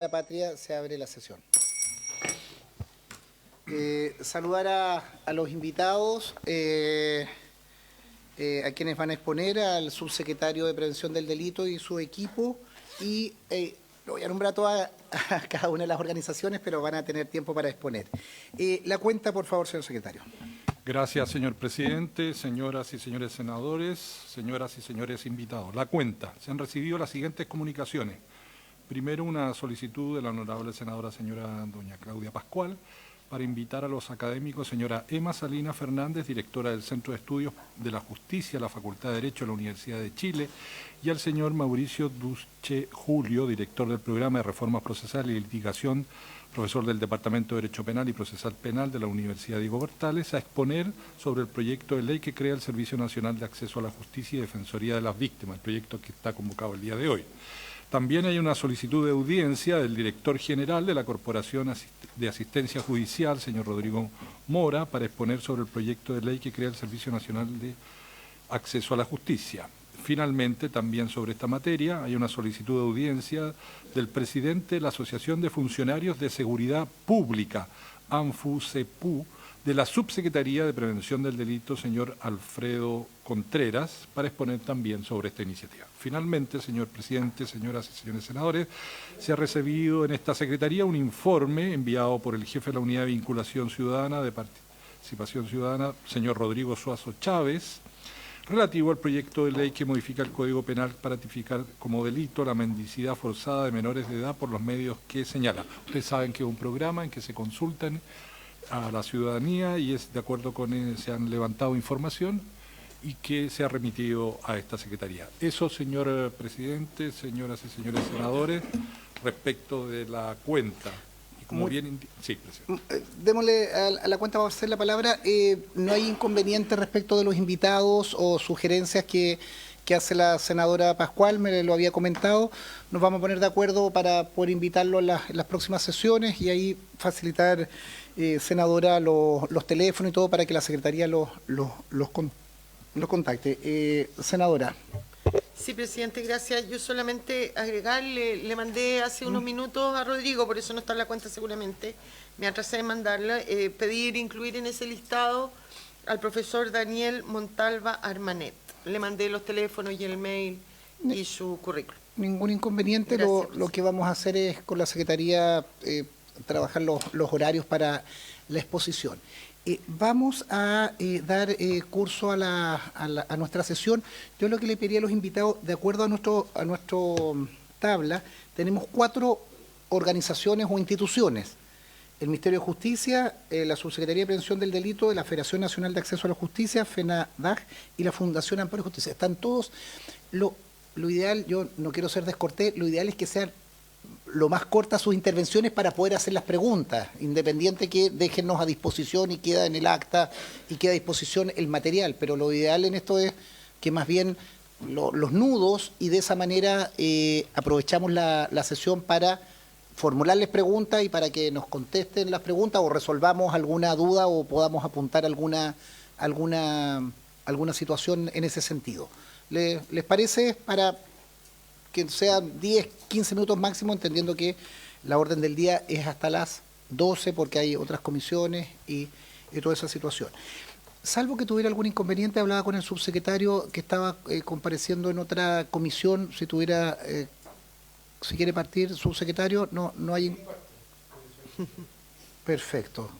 La patria, se abre la sesión. Saludar a los invitados, a quienes van a exponer, al subsecretario de Prevención del Delito y su equipo, y lo voy a nombrar a cada una de las organizaciones, pero van a tener tiempo para exponer. La cuenta, por favor, señor secretario. Gracias, señor presidente, señoras y señores senadores, señoras y señores invitados. La cuenta. Se han recibido las siguientes comunicaciones. Primero, una solicitud de la honorable senadora señora doña Claudia Pascual para invitar a los académicos señora Emma Salina Fernández, directora del Centro de Estudios de la Justicia, la Facultad de Derecho de la Universidad de Chile, y al señor Mauricio Duce Julio, director del Programa de Reformas Procesales y Litigación, profesor del Departamento de Derecho Penal y Procesal Penal de la Universidad Diego Portales, a exponer sobre el proyecto de ley que crea el Servicio Nacional de Acceso a la Justicia y Defensoría de las Víctimas, el proyecto que está convocado el día de hoy. También hay una solicitud de audiencia del director general de la Corporación de Asistencia Judicial, señor Rodrigo Mora, para exponer sobre el proyecto de ley que crea el Servicio Nacional de Acceso a la Justicia. Finalmente, también sobre esta materia, hay una solicitud de audiencia del presidente de la Asociación de Funcionarios de Seguridad Pública, ANFUSEPU, de la Subsecretaría de Prevención del Delito, señor Alfredo Contreras, para exponer también sobre esta iniciativa. Finalmente, señor presidente, señoras y señores senadores, se ha recibido en esta Secretaría un informe enviado por el jefe de la Unidad de Vinculación Ciudadana, de Participación Ciudadana, señor Rodrigo Suazo Chávez, relativo al proyecto de ley que modifica el Código Penal para tipificar como delito la mendicidad forzada de menores de edad por los medios que señala. Ustedes saben que es un programa en que se consultan a la ciudadanía y es de acuerdo con él, se han levantado información y que se ha remitido a esta Secretaría. Eso, señor presidente, señoras y señores senadores, respecto de la cuenta. Y como sí, presidente. Démosle a la cuenta, vamos a hacer la palabra. No hay inconveniente respecto de los invitados o sugerencias que hace la senadora Pascual, me lo había comentado. Nos vamos a poner de acuerdo para poder invitarlo en las próximas sesiones y ahí facilitar, senadora, los teléfonos y todo para que la Secretaría los contacte. Senadora. Sí, presidente, gracias. Yo solamente agregarle, le mandé hace unos minutos a Rodrigo, por eso no está en la cuenta seguramente, me atrasé de mandarla, pedir incluir en ese listado al profesor Daniel Montalva Armanet. Le mandé los teléfonos y el mail y su currículum. Ningún inconveniente. Lo que vamos a hacer es con la Secretaría trabajar los horarios para la exposición. Vamos a dar curso a nuestra sesión. Yo lo que le pediría a los invitados, de acuerdo a nuestro tabla, tenemos 4 organizaciones o instituciones: el Ministerio de Justicia, la Subsecretaría de Prevención del Delito, la Federación Nacional de Acceso a la Justicia, FENADAG, y la Fundación Amparo y Justicia. Están todos. Lo ideal, yo no quiero ser descortés, lo ideal es que sean lo más cortas sus intervenciones para poder hacer las preguntas, independiente que déjennos a disposición y queda en el acta y queda a disposición el material, pero lo ideal en esto es que más bien los nudos, y de esa manera aprovechamos la sesión para formularles preguntas y para que nos contesten las preguntas o resolvamos alguna duda o podamos apuntar alguna situación en ese sentido. ¿Les parece? Para que sean 10, 15 minutos máximo, entendiendo que la orden del día es hasta las 12 porque hay otras comisiones y toda esa situación. Salvo que tuviera algún inconveniente, hablaba con el subsecretario que estaba compareciendo en otra comisión, si quiere partir, subsecretario, no hay... Perfecto.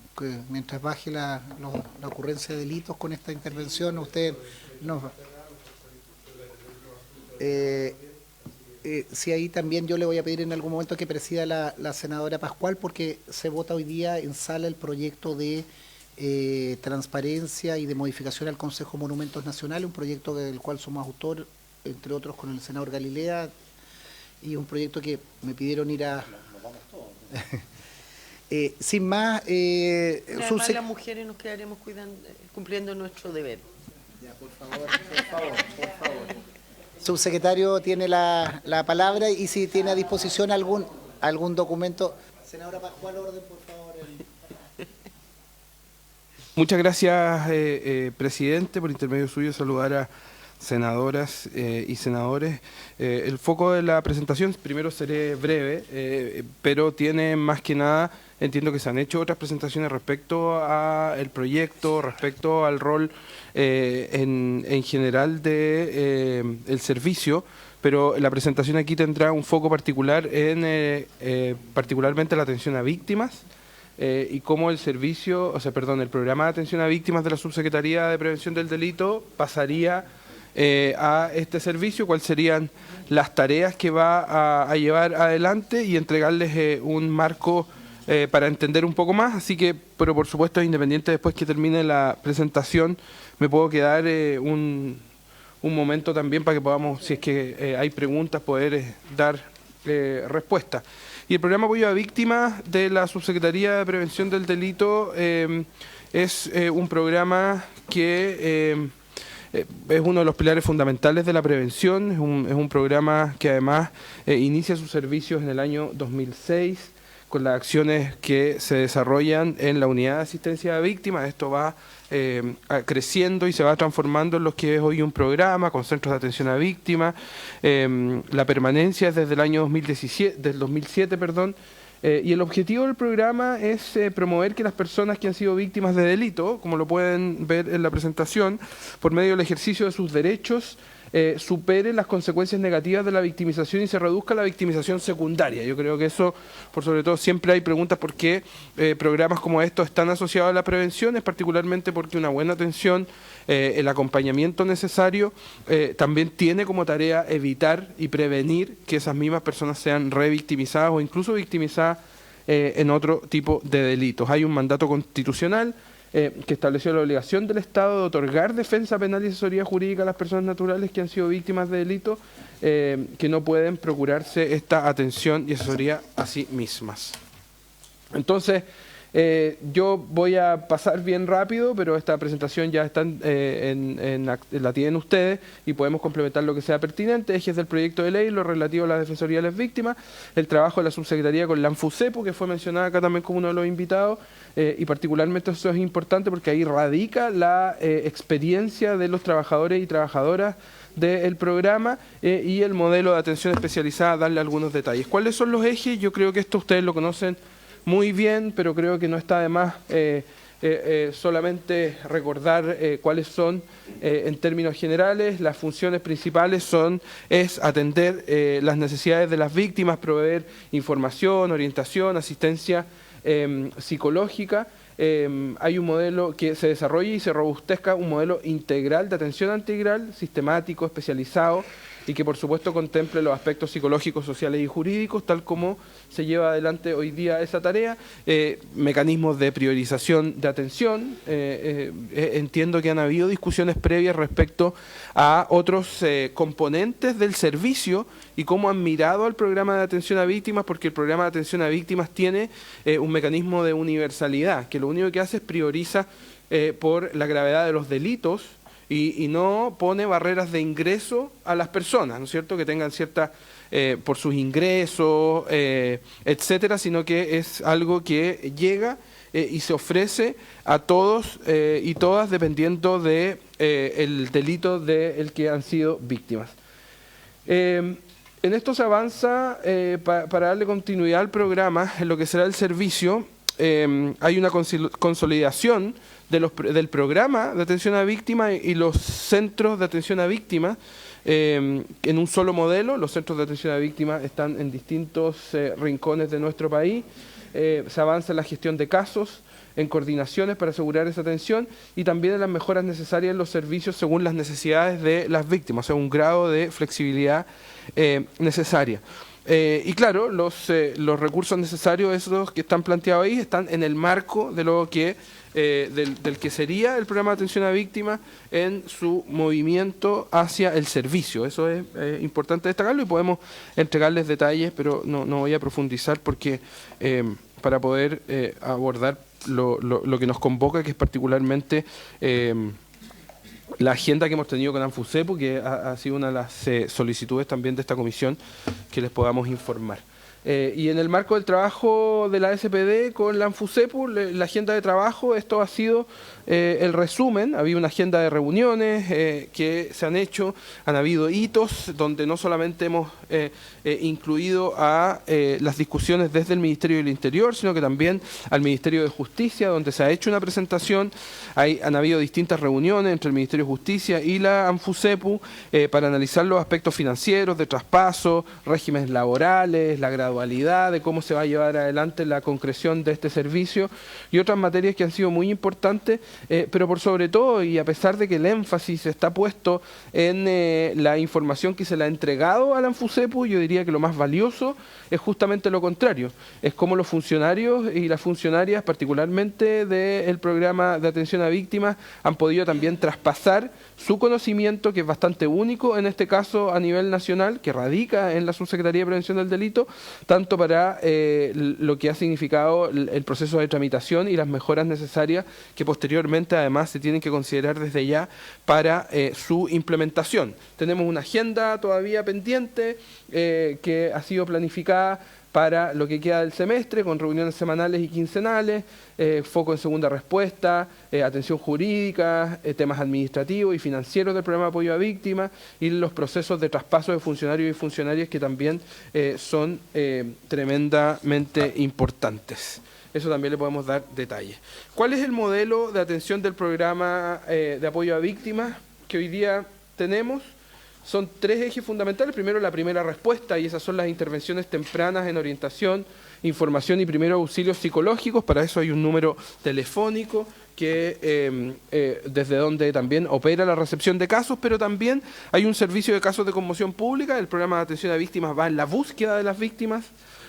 Mientras baje la ocurrencia de delitos con esta intervención, usted nos... sí, ahí también yo le voy a pedir en algún momento que presida la senadora Pascual, porque se vota hoy día en sala el proyecto de transparencia y de modificación al Consejo de Monumentos Nacionales, un proyecto del cual somos autor, entre otros con el senador Galilea, y un proyecto que me pidieron ir a... Nos vamos todos. Sin más... Además, las mujeres nos quedaremos cumpliendo nuestro deber. Ya, por favor. Subsecretario tiene la palabra y si tiene a disposición algún documento. Senadora Pascual, orden, por favor. Muchas gracias, presidente. Por intermedio suyo, saludar a senadoras y senadores. El foco de la presentación, primero seré breve, pero tiene más que nada, entiendo que se han hecho otras presentaciones respecto al proyecto, respecto al rol en general de el servicio, pero la presentación aquí tendrá un foco particular en particularmente la atención a víctimas, y cómo el servicio, el programa de atención a víctimas de la Subsecretaría de Prevención del Delito pasaría a este servicio, cuáles serían las tareas que va a llevar adelante y entregarles un marco para entender un poco más. Así que, pero por supuesto, independiente después que termine la presentación, me puedo quedar un momento también para que podamos, si es que hay preguntas, poder dar respuesta. Y el programa Apoyo a Víctimas de la Subsecretaría de Prevención del Delito es un programa que es uno de los pilares fundamentales de la prevención. Es un programa que además inicia sus servicios en el año 2006 con las acciones que se desarrollan en la unidad de asistencia a víctimas. Esto va creciendo y se va transformando en lo que es hoy un programa con centros de atención a víctimas. La permanencia es desde el año 2007, y el objetivo del programa es promover que las personas que han sido víctimas de delito, como lo pueden ver en la presentación, por medio del ejercicio de sus derechos, superen las consecuencias negativas de la victimización y se reduzca la victimización secundaria. Yo creo que eso, por sobre todo, siempre hay preguntas por qué programas como estos están asociados a la prevención, es particularmente porque una buena atención, el acompañamiento necesario, también tiene como tarea evitar y prevenir que esas mismas personas sean revictimizadas o incluso victimizadas en otro tipo de delitos. Hay un mandato constitucional que estableció la obligación del Estado de otorgar defensa penal y asesoría jurídica a las personas naturales que han sido víctimas de delitos que no pueden procurarse esta atención y asesoría a sí mismas. Entonces, yo voy a pasar bien rápido, pero esta presentación ya está la tienen ustedes y podemos complementar lo que sea pertinente. Ejes del proyecto de ley, lo relativo a la defensoría de las víctimas, el trabajo de la subsecretaría con la ANFUCEPO, que fue mencionada acá también como uno de los invitados, y particularmente eso es importante porque ahí radica la experiencia de los trabajadores y trabajadoras del programa y el modelo de atención especializada, darle algunos detalles. ¿Cuáles son los ejes? Yo creo que esto ustedes lo conocen muy bien, pero creo que no está de más solamente recordar cuáles son en términos generales. Las funciones principales es atender las necesidades de las víctimas, proveer información, orientación, asistencia psicológica. Hay un modelo que se desarrolla y se robustezca, un modelo integral de atención integral, sistemático, especializado, y que por supuesto contemple los aspectos psicológicos, sociales y jurídicos, tal como se lleva adelante hoy día esa tarea. Mecanismos de priorización de atención. Entiendo que han habido discusiones previas respecto a otros componentes del servicio y cómo han mirado al programa de atención a víctimas, porque el programa de atención a víctimas tiene un mecanismo de universalidad, que lo único que hace es prioriza por la gravedad de los delitos, y no pone barreras de ingreso a las personas, ¿no es cierto?, que tengan cierta, por sus ingresos, etcétera, sino que es algo que llega y se ofrece a todos y todas dependiendo de el delito del que han sido víctimas. En esto se avanza para darle continuidad al programa, en lo que será el servicio. Hay una consolidación del programa de atención a víctimas y los centros de atención a víctimas en un solo modelo. Los centros de atención a víctimas están en distintos rincones de nuestro país. Se avanza en la gestión de casos, en coordinaciones para asegurar esa atención y también en las mejoras necesarias en los servicios según las necesidades de las víctimas, o sea, un grado de flexibilidad necesaria. Y claro, los recursos necesarios, esos que están planteados ahí, están en el marco de lo que del que sería el programa de atención a víctimas en su movimiento hacia el servicio. Eso es importante destacarlo y podemos entregarles detalles, pero no voy a profundizar porque para poder abordar lo que nos convoca, que es particularmente la agenda que hemos tenido con ANFUCEPO, que ha sido una de las solicitudes también de esta comisión, que les podamos informar. Y en el marco del trabajo de la SPD con la ANFUSEPU, la agenda de trabajo, esto ha sido el resumen. Había una agenda de reuniones que se han hecho, han habido hitos donde no solamente hemos incluido a las discusiones desde el Ministerio del Interior, sino que también al Ministerio de Justicia, donde se ha hecho una presentación. Han habido distintas reuniones entre el Ministerio de Justicia y la ANFUSEPU para analizar los aspectos financieros, de traspaso, regímenes laborales, la gradualidad, de cómo se va a llevar adelante la concreción de este servicio y otras materias que han sido muy importantes, pero por sobre todo, y a pesar de que el énfasis está puesto en la información que se le ha entregado a la ANFUSEPU, yo diría que lo más valioso es justamente lo contrario, es cómo los funcionarios y las funcionarias, particularmente del programa de atención a víctimas, han podido también traspasar su conocimiento, que es bastante único en este caso a nivel nacional, que radica en la Subsecretaría de Prevención del Delito, tanto para lo que ha significado el proceso de tramitación y las mejoras necesarias que posteriormente además se tienen que considerar desde ya para su implementación. Tenemos una agenda todavía pendiente que ha sido planificada para lo que queda del semestre, con reuniones semanales y quincenales, foco en segunda respuesta, atención jurídica, temas administrativos y financieros del programa de apoyo a víctimas y los procesos de traspaso de funcionarios y funcionarias que también son tremendamente importantes. Eso también le podemos dar detalles. ¿Cuál es el modelo de atención del programa de apoyo a víctimas que hoy día tenemos? Son 3 ejes fundamentales. Primero, la primera respuesta, y esas son las intervenciones tempranas en orientación, información y primeros auxilios psicológicos. Para eso hay un número telefónico que desde donde también opera la recepción de casos, pero también hay un servicio de casos de conmoción pública. El programa de atención a víctimas va en la búsqueda de las víctimas,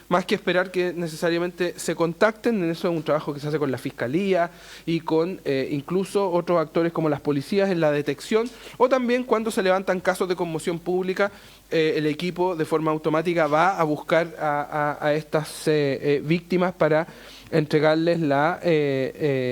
más que esperar que necesariamente se contacten. En eso es un trabajo que se hace con la Fiscalía y con incluso otros actores como las policías en la detección, o también cuando se levantan casos de conmoción pública, el equipo de forma automática va a buscar a estas víctimas para entregarles la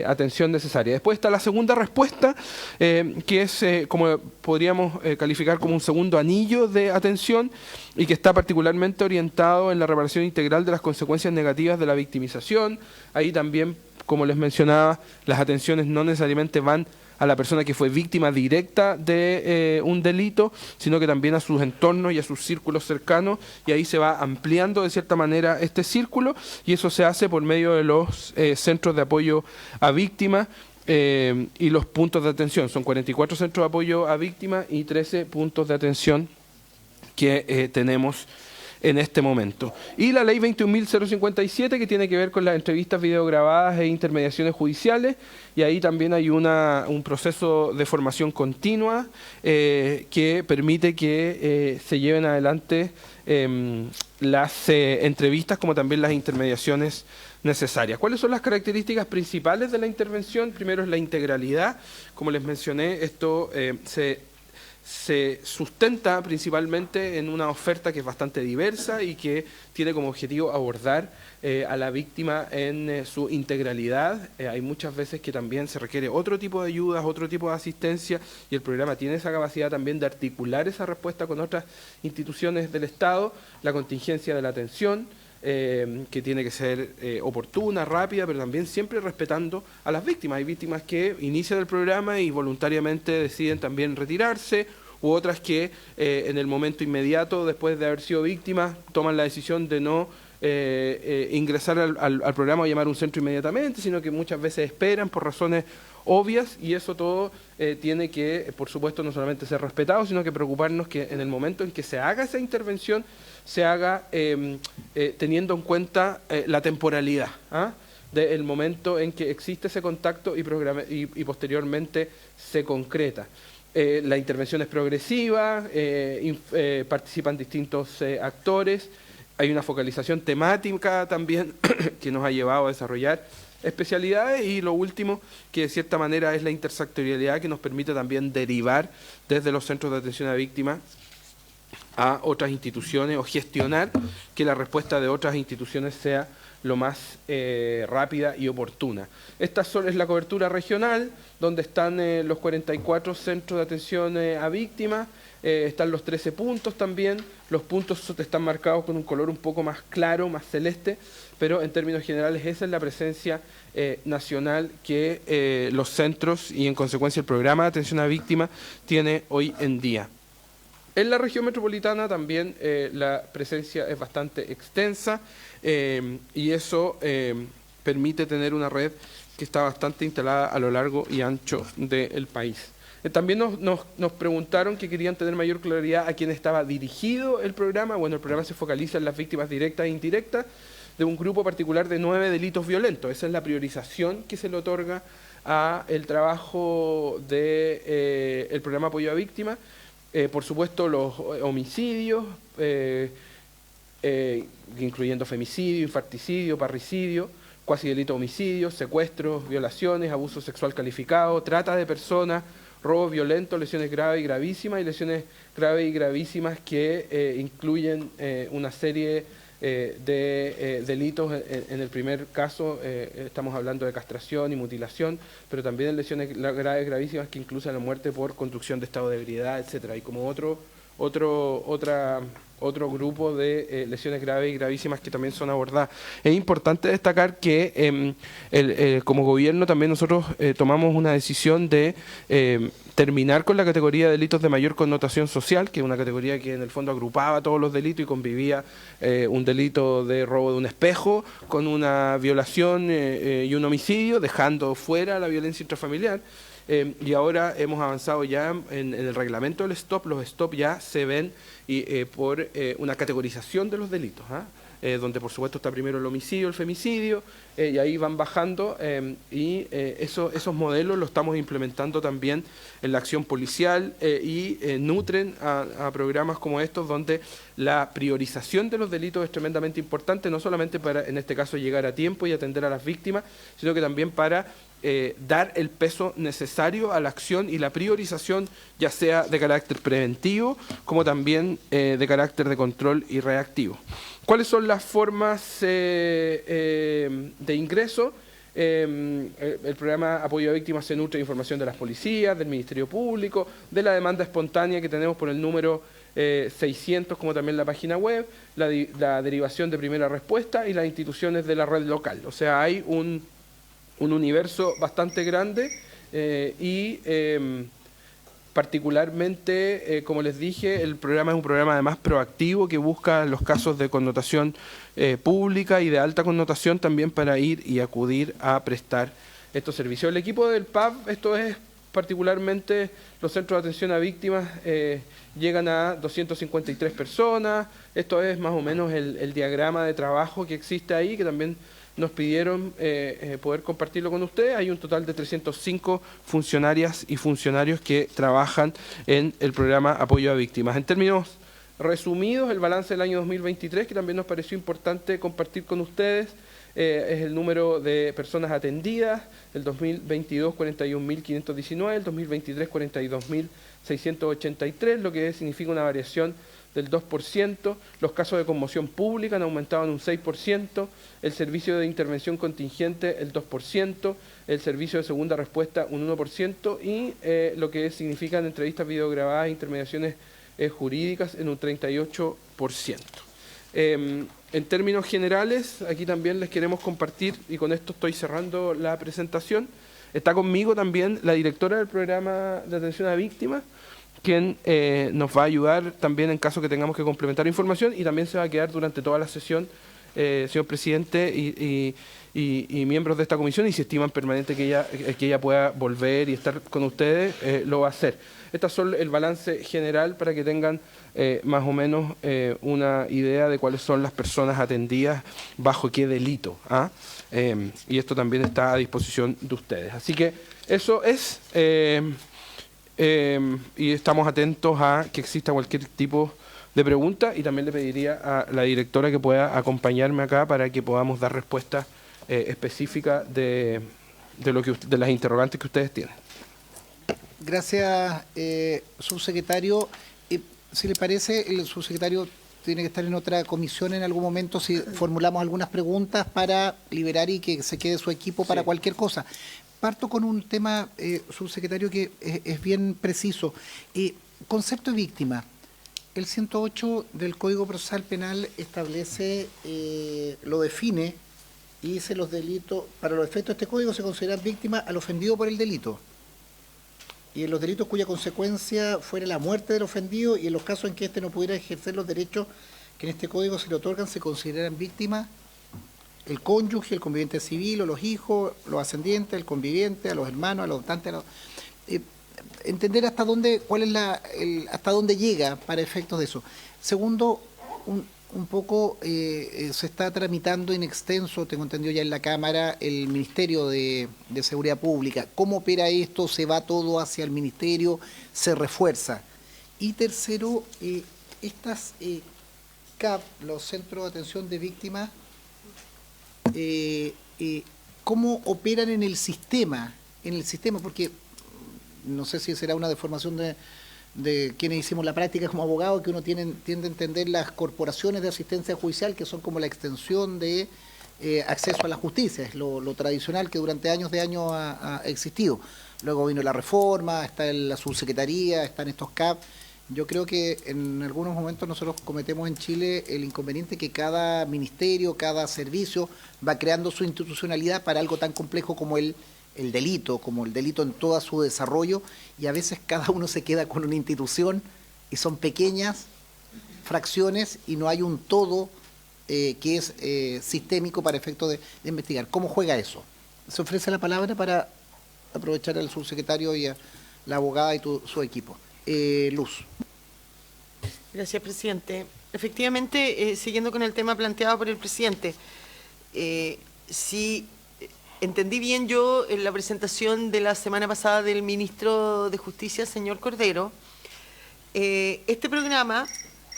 atención necesaria. Después está la segunda respuesta, que es como podríamos calificar como un segundo anillo de atención y que está particularmente orientado en la reparación integral de las consecuencias negativas de la victimización. Ahí también, como les mencionaba, las atenciones no necesariamente van a la persona que fue víctima directa de un delito, sino que también a sus entornos y a sus círculos cercanos, y ahí se va ampliando de cierta manera este círculo, y eso se hace por medio de los centros de apoyo a víctimas y los puntos de atención. Son 44 centros de apoyo a víctimas y 13 puntos de atención que tenemos en este momento. Y la ley 21.057, que tiene que ver con las entrevistas videograbadas e intermediaciones judiciales, y ahí también hay un proceso de formación continua que permite que se lleven adelante las entrevistas como también las intermediaciones necesarias. ¿Cuáles son las características principales de la intervención? Primero es la integralidad. Como les mencioné, esto se sustenta principalmente en una oferta que es bastante diversa y que tiene como objetivo abordar a la víctima en su integralidad. Hay muchas veces que también se requiere otro tipo de ayudas, otro tipo de asistencia, y el programa tiene esa capacidad también de articular esa respuesta con otras instituciones del Estado. La contingencia de la atención, que tiene que ser oportuna, rápida, pero también siempre respetando a las víctimas. Hay víctimas que inician el programa y voluntariamente deciden también retirarse, u otras que en el momento inmediato, después de haber sido víctimas, toman la decisión de no ingresar al programa o llamar a un centro inmediatamente, sino que muchas veces esperan por razones obvias, y eso todo tiene que, por supuesto, no solamente ser respetado, sino que preocuparnos que en el momento en que se haga esa intervención, se haga teniendo en cuenta la temporalidad del momento en que existe ese contacto y posteriormente se concreta. La intervención es progresiva, participan distintos actores, hay una focalización temática también que nos ha llevado a desarrollar especialidades, y lo último, que de cierta manera es la intersectorialidad, que nos permite también derivar desde los centros de atención a víctimas a otras instituciones o gestionar que la respuesta de otras instituciones sea lo más rápida y oportuna. Esta es la cobertura regional, donde están los 44 centros de atención a víctimas. están los 13 puntos también. Los puntos están marcados con un color un poco más claro, más celeste, pero en términos generales esa es la presencia nacional que los centros y en consecuencia el programa de atención a víctimas tiene hoy en día. En la región metropolitana también la presencia es bastante extensa y eso permite tener una red que está bastante instalada a lo largo y ancho del país. También nos preguntaron que querían tener mayor claridad a quién estaba dirigido el programa. Bueno, el programa se focaliza en las víctimas directas e indirectas de un grupo particular de 9 delitos violentos. Esa es la priorización que se le otorga a el trabajo del programa Apoyo a Víctimas. Por supuesto, los homicidios, incluyendo femicidio, infarticidio, parricidio, cuasi delito de homicidio, secuestros, violaciones, abuso sexual calificado, trata de personas, robo violento, lesiones graves y gravísimas, y lesiones graves y gravísimas que incluyen una serie de delitos. En el primer caso estamos hablando de castración y mutilación, pero también en lesiones graves y gravísimas que incluyen la muerte por conducción de estado de ebriedad, etcétera. Y como otro grupo de lesiones graves y gravísimas que también son abordadas. Es importante destacar que como gobierno también nosotros tomamos una decisión de terminar con la categoría de delitos de mayor connotación social, que es una categoría que en el fondo agrupaba todos los delitos y convivía un delito de robo de un espejo con una violación y un homicidio, dejando fuera la violencia intrafamiliar. Y ahora hemos avanzado ya en el reglamento del STOP. Los STOP ya se ven por una categorización de los delitos, donde por supuesto está primero el homicidio, el femicidio, y ahí van bajando, y esos modelos los estamos implementando también en la acción policial y nutren a programas como estos, donde la priorización de los delitos es tremendamente importante, no solamente para, en este caso, llegar a tiempo y atender a las víctimas, sino que también para dar el peso necesario a la acción y la priorización, ya sea de carácter preventivo como también de carácter de control y reactivo. ¿Cuáles son las formas de ingreso? El programa Apoyo a Víctimas se nutre de información de las policías, del Ministerio Público, de la demanda espontánea que tenemos por el número 600, como también la página web, la derivación de primera respuesta y las instituciones de la red local. O sea, hay un universo bastante grande y particularmente, como les dije, el programa es un programa además proactivo que busca los casos de connotación pública y de alta connotación también para ir y acudir a prestar estos servicios. El equipo del PAV, esto es particularmente los centros de atención a víctimas, llegan a 253 personas. Esto es más o menos el diagrama de trabajo que existe ahí, que también nos pidieron poder compartirlo con ustedes. Hay un total de 305 funcionarias y funcionarios que trabajan en el programa Apoyo a Víctimas. En términos resumidos, el balance del año 2023, que también nos pareció importante compartir con ustedes, es el número de personas atendidas, el 2022 41.519, el 2023 42.683, lo que significa una variación del 2%, los casos de conmoción pública han aumentado en un 6%, el servicio de intervención contingente el 2%, el servicio de segunda respuesta un 1% y lo que significan entrevistas videograbadas e intermediaciones jurídicas en un 38%. En términos generales, aquí también les queremos compartir, y con esto estoy cerrando la presentación, está conmigo también la directora del programa de atención a víctimas, quien nos va a ayudar también en caso que tengamos que complementar información, y también se va a quedar durante toda la sesión, señor presidente y miembros de esta comisión, y si estiman permanente que ella pueda volver y estar con ustedes, lo va a hacer. Estas son el balance general para que tengan más o menos una idea de cuáles son las personas atendidas bajo qué delito. Y esto también está a disposición de ustedes. Así que eso es... y estamos atentos a que exista cualquier tipo de pregunta, y también le pediría a la directora que pueda acompañarme acá para que podamos dar respuestas específicas de las interrogantes que ustedes tienen. Gracias, subsecretario. Si le parece, el subsecretario tiene que estar en otra comisión en algún momento si formulamos algunas preguntas para liberar y que se quede su equipo para cualquier cosa. Parto con un tema, subsecretario, que es bien preciso. concepto de víctima. El 108 del Código Procesal Penal establece, lo define y dice los delitos, para los efectos de este código se considera víctima al ofendido por el delito. Y en los delitos cuya consecuencia fuera la muerte del ofendido y en los casos en que éste no pudiera ejercer los derechos que en este código se le otorgan, se consideran víctimas el cónyuge, el conviviente civil o los hijos, los ascendientes, el conviviente, a los hermanos, a los adoptantes, entender hasta dónde, hasta dónde llega para efectos de eso. Segundo, un poco se está tramitando en extenso, tengo entendido ya en la Cámara, el Ministerio de Seguridad Pública. ¿Cómo opera esto? ¿Se va todo hacia el Ministerio? ¿Se refuerza? Y tercero, estas CAP, los Centros de Atención de Víctimas, ¿cómo operan en el sistema? Porque no sé si será una deformación de quienes hicimos la práctica como abogados, que uno tiende a entender las corporaciones de asistencia judicial, que son como la extensión de acceso a la justicia, es lo tradicional que durante años ha existido. Luego vino la reforma, está la subsecretaría, están estos CAP. Yo creo que en algunos momentos nosotros cometemos en Chile el inconveniente que cada ministerio, cada servicio va creando su institucionalidad para algo tan complejo como el delito en todo su desarrollo, y a veces cada uno se queda con una institución y son pequeñas fracciones y no hay un todo que es sistémico para efectos de investigar. ¿Cómo juega eso? Se ofrece la palabra para aprovechar al subsecretario y a la abogada y su equipo. Luz. Gracias, presidente. Efectivamente, siguiendo con el tema planteado por el presidente, si entendí bien yo en la presentación de la semana pasada del ministro de Justicia, señor Cordero, este programa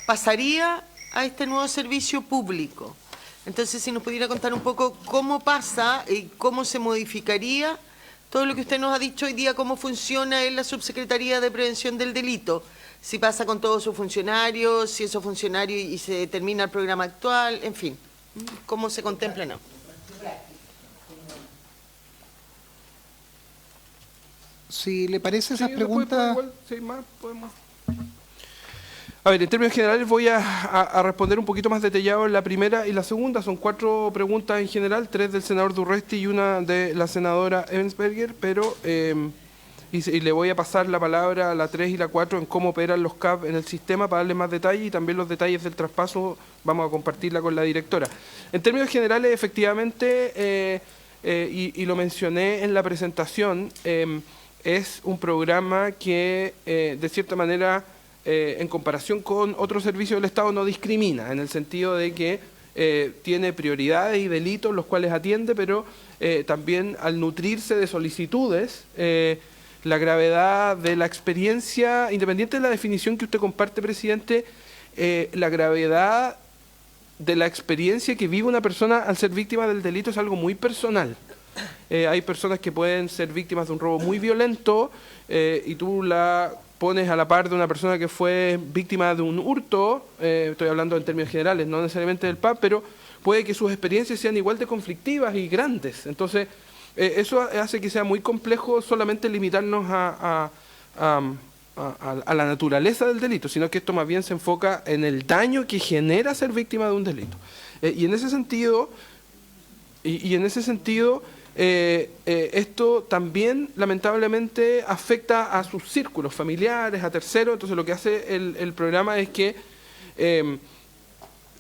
pasaría a este nuevo servicio público. Entonces, si nos pudiera contar un poco cómo pasa y cómo se modificaría todo lo que usted nos ha dicho hoy día, cómo funciona en la Subsecretaría de Prevención del Delito, si pasa con todos sus funcionarios, si esos funcionarios y se termina el programa actual, en fin, cómo se contempla, ¿no? Si le parece esas preguntas... A ver, en términos generales voy a responder un poquito más detallado en la primera y la segunda. Son 4 preguntas en general, 3 del senador Durresti y una de la senadora Ebensberger, pero y le voy a pasar la palabra a la 3 y la 4 en cómo operan los CAP en el sistema para darle más detalle, y también los detalles del traspaso vamos a compartirla con la directora. En términos generales, efectivamente, y lo mencioné en la presentación, es un programa que de cierta manera, en comparación con otros servicios del Estado, no discrimina, en el sentido de que tiene prioridades y delitos los cuales atiende, pero también al nutrirse de solicitudes, la gravedad de la experiencia, independiente de la definición que usted comparte, presidente, la gravedad de la experiencia que vive una persona al ser víctima del delito es algo muy personal. Hay personas que pueden ser víctimas de un robo muy violento y tú la pones a la par de una persona que fue víctima de un hurto, estoy hablando en términos generales, no necesariamente del PAP, pero puede que sus experiencias sean igual de conflictivas y grandes. Entonces, eso hace que sea muy complejo solamente limitarnos a la naturaleza del delito, sino que esto más bien se enfoca en el daño que genera ser víctima de un delito. Y en ese sentido, esto también lamentablemente afecta a sus círculos familiares, a terceros. Entonces lo que hace el programa es que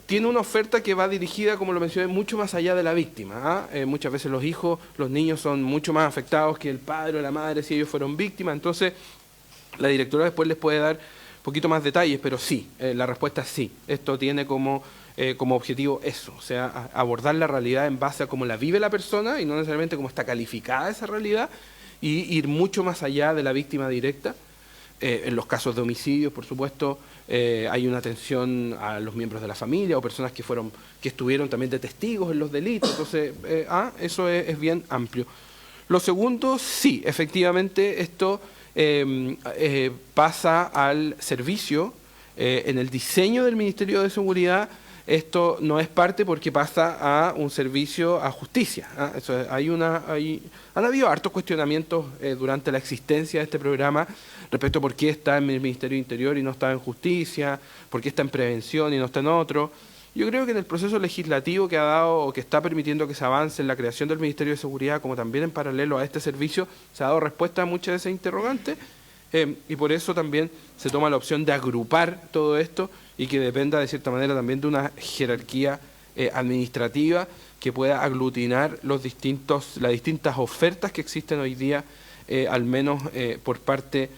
tiene una oferta que va dirigida, como lo mencioné, mucho más allá de la víctima. Muchas veces los hijos, los niños son mucho más afectados que el padre o la madre si ellos fueron víctimas. Entonces la directora después les puede dar un poquito más detalles, pero sí, la respuesta es sí. Esto tiene como objetivo eso, o sea, abordar la realidad en base a cómo la vive la persona y no necesariamente cómo está calificada esa realidad, y ir mucho más allá de la víctima directa. En los casos de homicidios, por supuesto, hay una atención a los miembros de la familia o personas que estuvieron también de testigos en los delitos. Entonces, eso es bien amplio. Lo segundo, sí, efectivamente, esto pasa al servicio en el diseño del Ministerio de Seguridad. esto no es parte porque pasa a un servicio a justicia. Eso es, han habido hartos cuestionamientos durante la existencia de este programa respecto a por qué está en el Ministerio de Interior y no está en Justicia, por qué está en Prevención y no está en otro. Yo creo que en el proceso legislativo que ha dado o que está permitiendo que se avance en la creación del Ministerio de Seguridad, como también en paralelo a este servicio, se ha dado respuesta a muchas de esas interrogantes, y por eso también se toma la opción de agrupar todo esto y que dependa de cierta manera también de una jerarquía administrativa que pueda aglutinar las distintas ofertas que existen hoy día, al menos por parte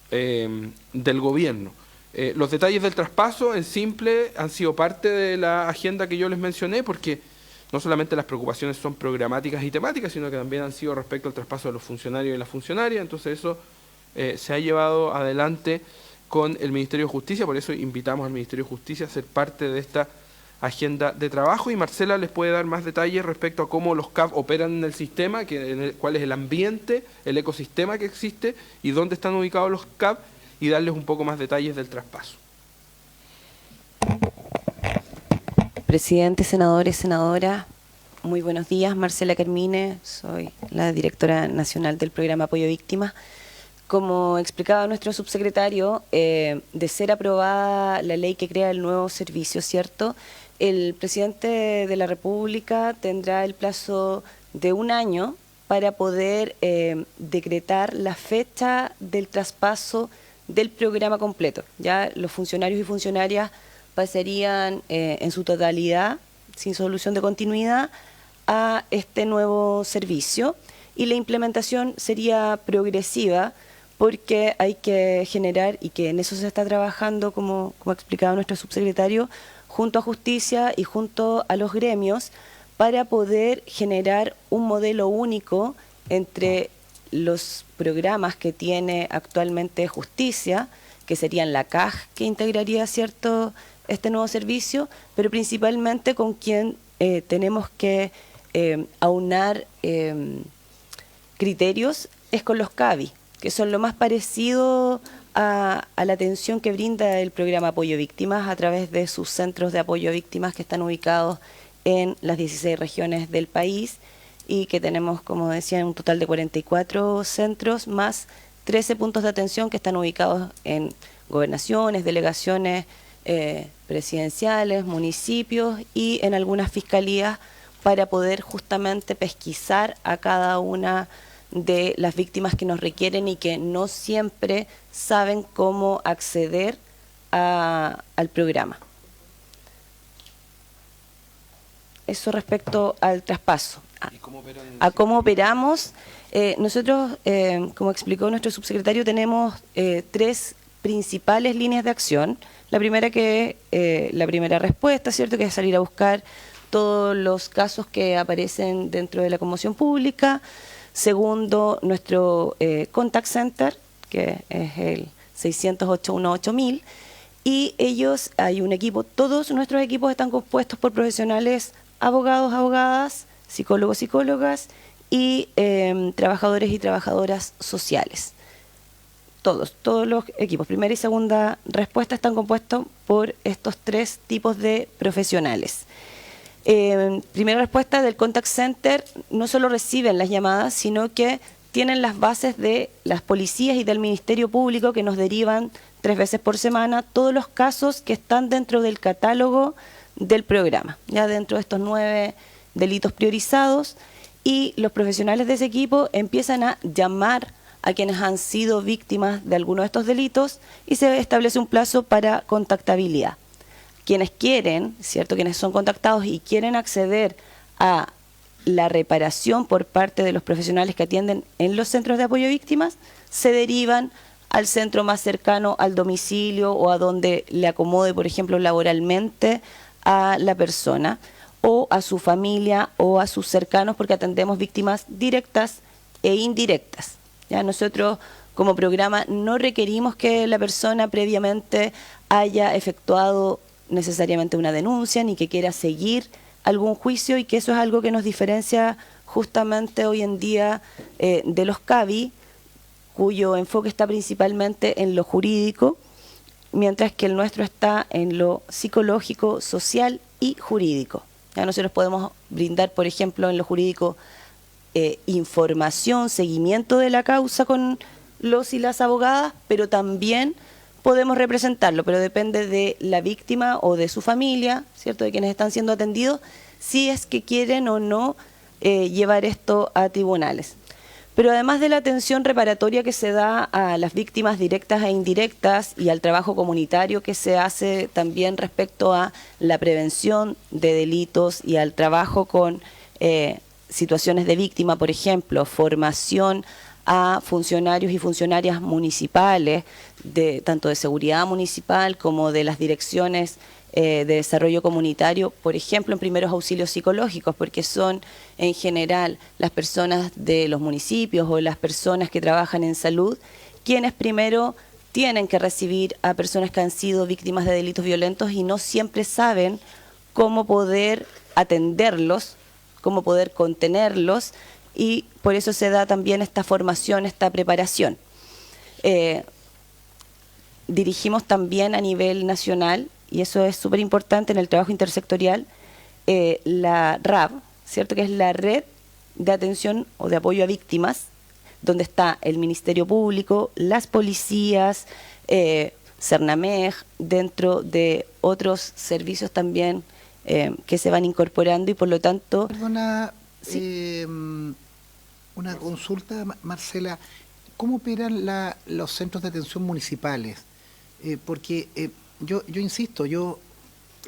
del gobierno. Los detalles del traspaso, en simple, han sido parte de la agenda que yo les mencioné, porque no solamente las preocupaciones son programáticas y temáticas, sino que también han sido respecto al traspaso de los funcionarios y las funcionarias. Entonces eso se ha llevado adelante con el Ministerio de Justicia, por eso invitamos al Ministerio de Justicia a ser parte de esta agenda de trabajo, y Marcela les puede dar más detalles respecto a cómo los CAP operan en el sistema, cuál es el ambiente, el ecosistema que existe y dónde están ubicados los CAP, y darles un poco más detalles del traspaso. Presidente, senadores, senadoras, muy buenos días. Marcela Carmine, soy la directora nacional del programa Apoyo a Víctimas. Como explicaba nuestro subsecretario, de ser aprobada la ley que crea el nuevo servicio, ¿cierto?, el presidente de la República tendrá el plazo de 1 año para poder decretar la fecha del traspaso del programa completo. Ya los funcionarios y funcionarias pasarían en su totalidad, sin solución de continuidad, a este nuevo servicio, y la implementación sería progresiva, porque hay que generar, y que en eso se está trabajando, como ha explicado nuestro subsecretario, junto a Justicia y junto a los gremios, para poder generar un modelo único entre los programas que tiene actualmente Justicia, que serían la CAJ, que integraría, ¿cierto?, este nuevo servicio, pero principalmente con quien tenemos que aunar criterios, es con los CAVI, que son lo más parecido a la atención que brinda el programa Apoyo a Víctimas a través de sus centros de apoyo a víctimas que están ubicados en las 16 regiones del país, y que tenemos, como decía, un total de 44 centros más 13 puntos de atención que están ubicados en gobernaciones, delegaciones presidenciales, municipios y en algunas fiscalías, para poder justamente pesquisar a cada una de las víctimas que nos requieren y que no siempre saben cómo acceder al programa. Eso respecto al traspaso. ¿A cómo operamos? Nosotros, como explicó nuestro subsecretario, tenemos 3 principales líneas de acción. La primera, la primera respuesta, ¿cierto?, que es salir a buscar todos los casos que aparecen dentro de la conmoción pública. Segundo, nuestro contact center, que es el 600-818-1000. Y hay un equipo, todos nuestros equipos están compuestos por profesionales, abogados, abogadas, psicólogos, psicólogas y trabajadores y trabajadoras sociales. Todos los equipos, primera y segunda respuesta, están compuestos por estos 3 tipos de profesionales. Primera respuesta del contact center, no solo reciben las llamadas, sino que tienen las bases de las policías y del Ministerio Público, que nos derivan 3 veces por semana todos los casos que están dentro del catálogo del programa, ya dentro de estos 9 delitos priorizados, y los profesionales de ese equipo empiezan a llamar a quienes han sido víctimas de alguno de estos delitos, y se establece un plazo para contactabilidad. Quienes quieren, ¿cierto?, quienes son contactados y quieren acceder a la reparación por parte de los profesionales que atienden en los centros de apoyo a víctimas, se derivan al centro más cercano al domicilio o a donde le acomode, por ejemplo, laboralmente a la persona, o a su familia o a sus cercanos, porque atendemos víctimas directas e indirectas. Ya nosotros, como programa, no requerimos que la persona previamente haya efectuado necesariamente una denuncia, ni que quiera seguir algún juicio, y que eso es algo que nos diferencia justamente hoy en día de los CAVI, cuyo enfoque está principalmente en lo jurídico, mientras que el nuestro está en lo psicológico, social y jurídico. Ya nosotros podemos brindar, por ejemplo, en lo jurídico, información, seguimiento de la causa con los y las abogadas, pero también podemos representarlo, pero depende de la víctima o de su familia, ¿cierto?, de quienes están siendo atendidos, si es que quieren o no llevar esto a tribunales. Pero además de la atención reparatoria que se da a las víctimas directas e indirectas y al trabajo comunitario que se hace también respecto a la prevención de delitos y al trabajo con situaciones de víctima, por ejemplo, formación a funcionarios y funcionarias municipales, tanto de seguridad municipal como de las direcciones de desarrollo comunitario, por ejemplo, en primeros auxilios psicológicos, porque son en general las personas de los municipios o las personas que trabajan en salud quienes primero tienen que recibir a personas que han sido víctimas de delitos violentos y no siempre saben cómo poder atenderlos, cómo poder contenerlos, y por eso se da también esta formación, esta preparación. Dirigimos también a nivel nacional, y eso es súper importante en el trabajo intersectorial, la RAB, ¿cierto?, que es la Red de Atención o de Apoyo a Víctimas, donde está el Ministerio Público, las policías, Cernamej, dentro de otros servicios también que se van incorporando, y por lo tanto... Perdona, sí. Una consulta, Marcela. ¿Cómo operan los centros de atención municipales? Porque yo insisto, yo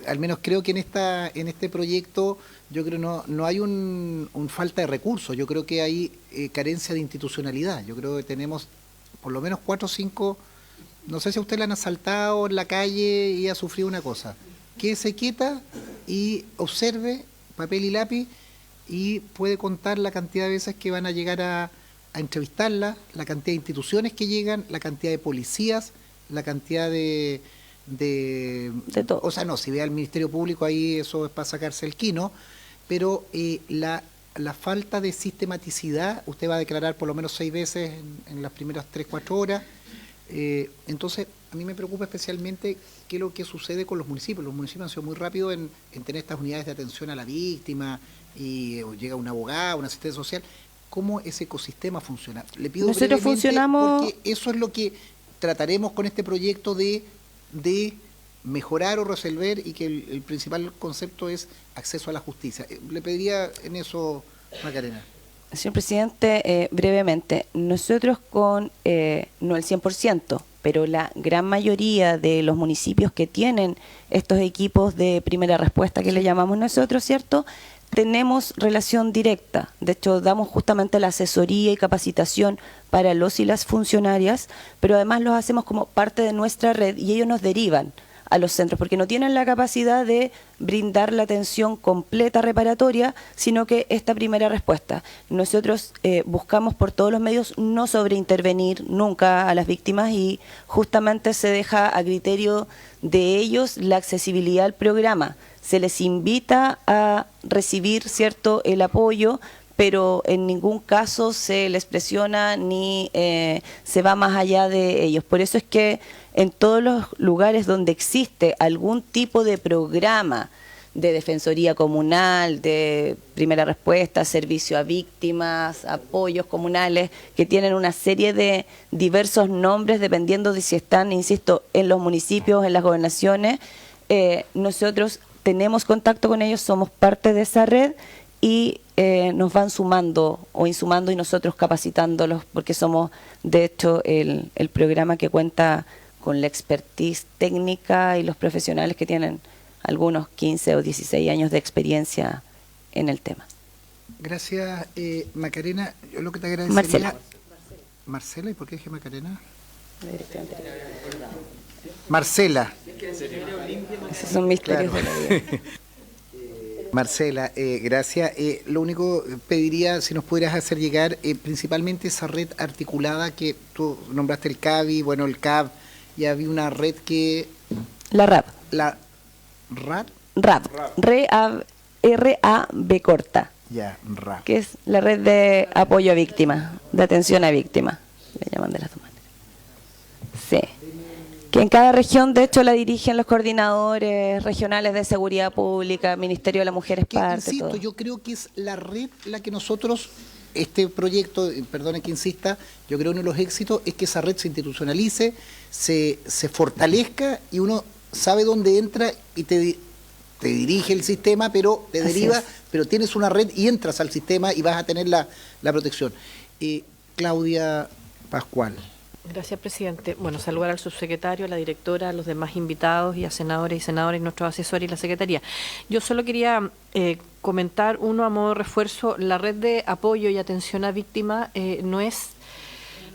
al menos creo que en este proyecto yo creo no hay un falta de recursos, yo creo que hay carencia de institucionalidad. Yo creo que tenemos por lo menos 4 o 5, no sé si a usted la han asaltado en la calle y ha sufrido una cosa. Quédese quieta y observe, papel y lápiz, y puede contar la cantidad de veces que van a llegar a entrevistarla, la cantidad de instituciones que llegan, la cantidad de policías, la cantidad de todo. O sea, no, si ve al Ministerio Público ahí eso es para sacarse el quino, pero la falta de sistematicidad, usted va a declarar por lo menos 6 veces en las primeras 3-4 horas. Entonces, a mí me preocupa especialmente qué es lo que sucede con los municipios. Los municipios han sido muy rápidos en tener estas unidades de atención a la víctima, y llega un abogado, un asistente social. ¿Cómo ese ecosistema funciona? Le pido Nosotros funcionamos... porque eso es lo que trataremos con este proyecto de mejorar o resolver, y que el principal concepto es acceso a la justicia. Le pediría en eso, Macarena. Señor presidente, brevemente, nosotros con, no el 100%, pero la gran mayoría de los municipios que tienen estos equipos de primera respuesta que le llamamos nosotros, ¿cierto?, tenemos relación directa. De hecho, damos justamente la asesoría y capacitación para los y las funcionarias, pero además los hacemos como parte de nuestra red, y ellos nos derivan a los centros, porque no tienen la capacidad de brindar la atención completa reparatoria, sino que esta primera respuesta. Nosotros buscamos por todos los medios no sobreintervenir nunca a las víctimas, y justamente se deja a criterio de ellos la accesibilidad al programa. Se les invita a recibir, ¿cierto?, el apoyo, pero en ningún caso se les presiona ni se va más allá de ellos. Por eso es que en todos los lugares donde existe algún tipo de programa de defensoría comunal, de primera respuesta, servicio a víctimas, apoyos comunales, que tienen una serie de diversos nombres dependiendo de si están, insisto, en los municipios, en las gobernaciones, nosotros tenemos contacto con ellos, somos parte de esa red, y nos van sumando o insumando, y nosotros capacitándolos, porque somos de hecho el programa que cuenta con la expertise técnica y los profesionales que tienen algunos 15 o 16 años de experiencia en el tema. Gracias, Macarena. Yo lo que te agradecería... Marcela, ¿y por qué dije Macarena? Marcela. Esos son misterios de la vida. Marcela, gracias. Lo único pediría si nos pudieras hacer llegar principalmente esa red articulada que tú nombraste, el CABI, bueno, el CAB, ya había una red que... La RAB. La RAB. RAB. R-A-B corta. Ya, RAB. Que es la red de apoyo a víctimas, de atención a víctimas. Le llaman de las dos maneras. Sí. Que en cada región, de hecho, la dirigen los coordinadores regionales de seguridad pública, Ministerio de la Mujer es Que, parte, insisto, todo. yo creo que es la red la que nosotros, este proyecto, perdone que insista, yo creo que uno de los éxitos es que esa red se institucionalice, se fortalezca y uno sabe dónde entra y te dirige el sistema, pero te Así deriva, es. pero tienes una red y entras al sistema y vas a tener la protección. Claudia Pascual. Gracias, presidente. Bueno, saludar al subsecretario, a la directora, a los demás invitados y a senadores y senadoras, nuestros asesores y la secretaría. Yo solo quería comentar, uno a modo de refuerzo, la red de apoyo y atención a víctimas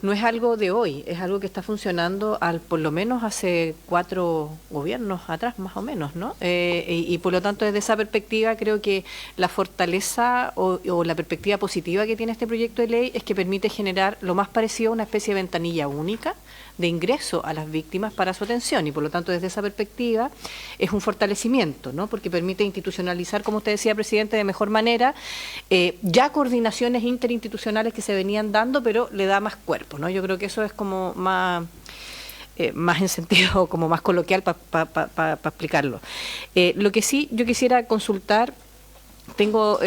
no es algo de hoy, es algo que está funcionando por lo menos hace 4 gobiernos atrás, más o menos, ¿no? Y por lo tanto, desde esa perspectiva, creo que la fortaleza o la perspectiva positiva que tiene este proyecto de ley es que permite generar lo más parecido a una especie de ventanilla única de ingreso a las víctimas para su atención, y por lo tanto, desde esa perspectiva, es un fortalecimiento, ¿no? Porque permite institucionalizar, como usted decía, presidente, de mejor manera, ya coordinaciones interinstitucionales que se venían dando, pero le da más cuerpo, ¿no? Yo creo que eso es como más en sentido como más coloquial para explicarlo. Lo que sí yo quisiera consultar, tengo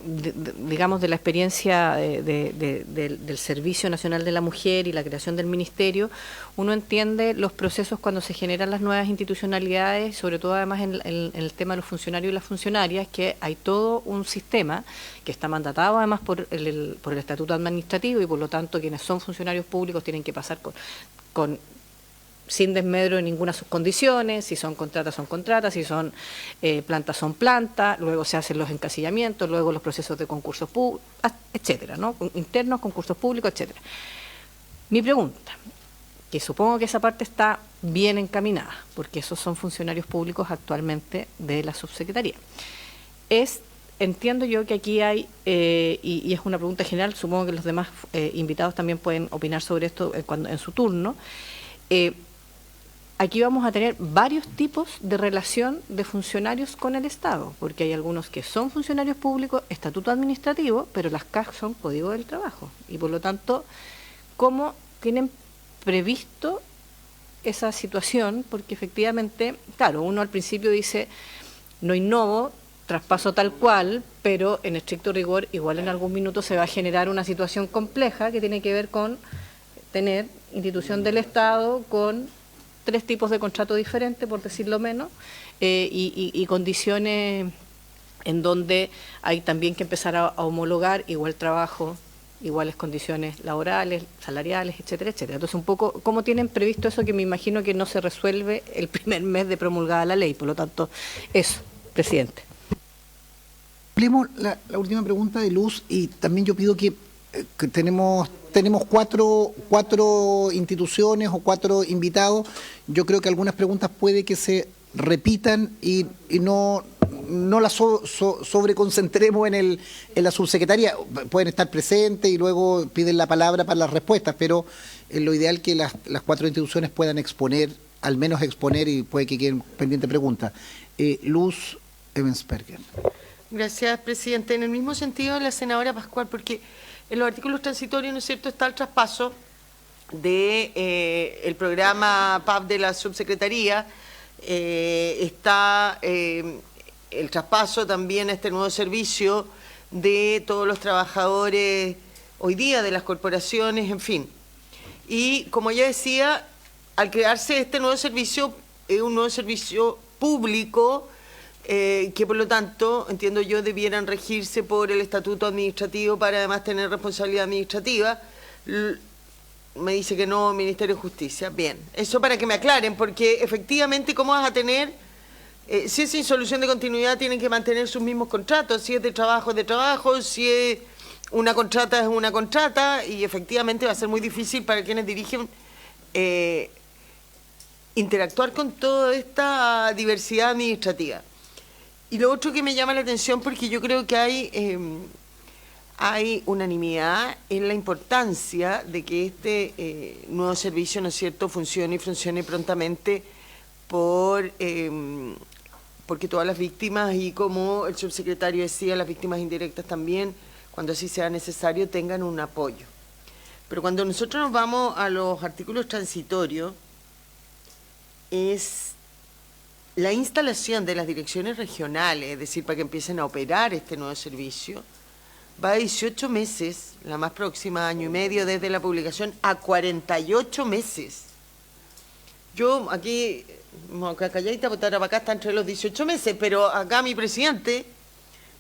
digamos, de la experiencia del Servicio Nacional de la Mujer y la creación del Ministerio, uno entiende los procesos cuando se generan las nuevas institucionalidades, sobre todo además en el tema de los funcionarios y las funcionarias, que hay todo un sistema que está mandatado además por el Estatuto Administrativo, y por lo tanto quienes son funcionarios públicos tienen que pasar sin desmedro de ninguna de sus condiciones, si son contratas, si son plantas, son plantas, luego se hacen los encasillamientos, luego los procesos de concursos públicos, etcétera, ¿no? Internos, concursos públicos, etcétera. Mi pregunta, que supongo que esa parte está bien encaminada, porque esos son funcionarios públicos actualmente de la subsecretaría, entiendo yo que aquí hay, y es una pregunta general, supongo que los demás invitados también pueden opinar sobre esto en su turno, aquí vamos a tener varios tipos de relación de funcionarios con el Estado, porque hay algunos que son funcionarios públicos, estatuto administrativo, pero las CAC son Código del Trabajo. Y por lo tanto, ¿cómo tienen previsto esa situación? Porque efectivamente, claro, uno al principio dice, no innovo, traspaso tal cual, pero en estricto rigor, igual en algún minuto se va a generar una situación compleja que tiene que ver con tener institución del Estado con 3 tipos de contrato diferentes, por decirlo menos, y condiciones en donde hay también que empezar a homologar igual trabajo, iguales condiciones laborales, salariales, etcétera, etcétera. Entonces, un poco, ¿cómo tienen previsto eso, que me imagino que no se resuelve el primer mes de promulgada la ley? Por lo tanto, eso, presidente. Hablemos la última pregunta de Luz, y también yo pido que tenemos 4 instituciones o 4 invitados. Yo creo que algunas preguntas puede que se repitan y no las sobreconcentremos en la subsecretaría. Pueden estar presentes y luego piden la palabra para las respuestas, pero es lo ideal que las 4 instituciones puedan exponer, al menos exponer, y puede que queden pendientes preguntas. Luz Evensperger. Gracias, presidente. En el mismo sentido, la senadora Pascual, porque en los artículos transitorios, ¿no es cierto?, está el traspaso de el programa PAP de la subsecretaría, está el traspaso también a este nuevo servicio de todos los trabajadores hoy día de las corporaciones, en fin. Y como ya decía, al crearse este nuevo servicio, es un nuevo servicio público, que por lo tanto, entiendo yo, debieran regirse por el estatuto administrativo para además tener responsabilidad administrativa. Me dice que no, Ministerio de Justicia. Bien, eso para que me aclaren, porque efectivamente, ¿cómo vas a tener? Si es sin solución de continuidad, tienen que mantener sus mismos contratos. Si es de trabajo, es de trabajo. Si es una contrata, es una contrata. Y efectivamente va a ser muy difícil para quienes dirigen interactuar con toda esta diversidad administrativa. Y lo otro que me llama la atención, porque yo creo que hay unanimidad en la importancia de que este nuevo servicio, ¿no es cierto?, funcione y funcione prontamente porque todas las víctimas, y como el subsecretario decía, las víctimas indirectas también, cuando así sea necesario, tengan un apoyo. Pero cuando nosotros nos vamos a los artículos transitorios, es la instalación de las direcciones regionales, es decir, para que empiecen a operar este nuevo servicio, va a 18 meses, la más próxima, año y medio desde la publicación, a 48 meses. Yo aquí, calladita, porque acá está entre los 18 meses, pero acá mi presidente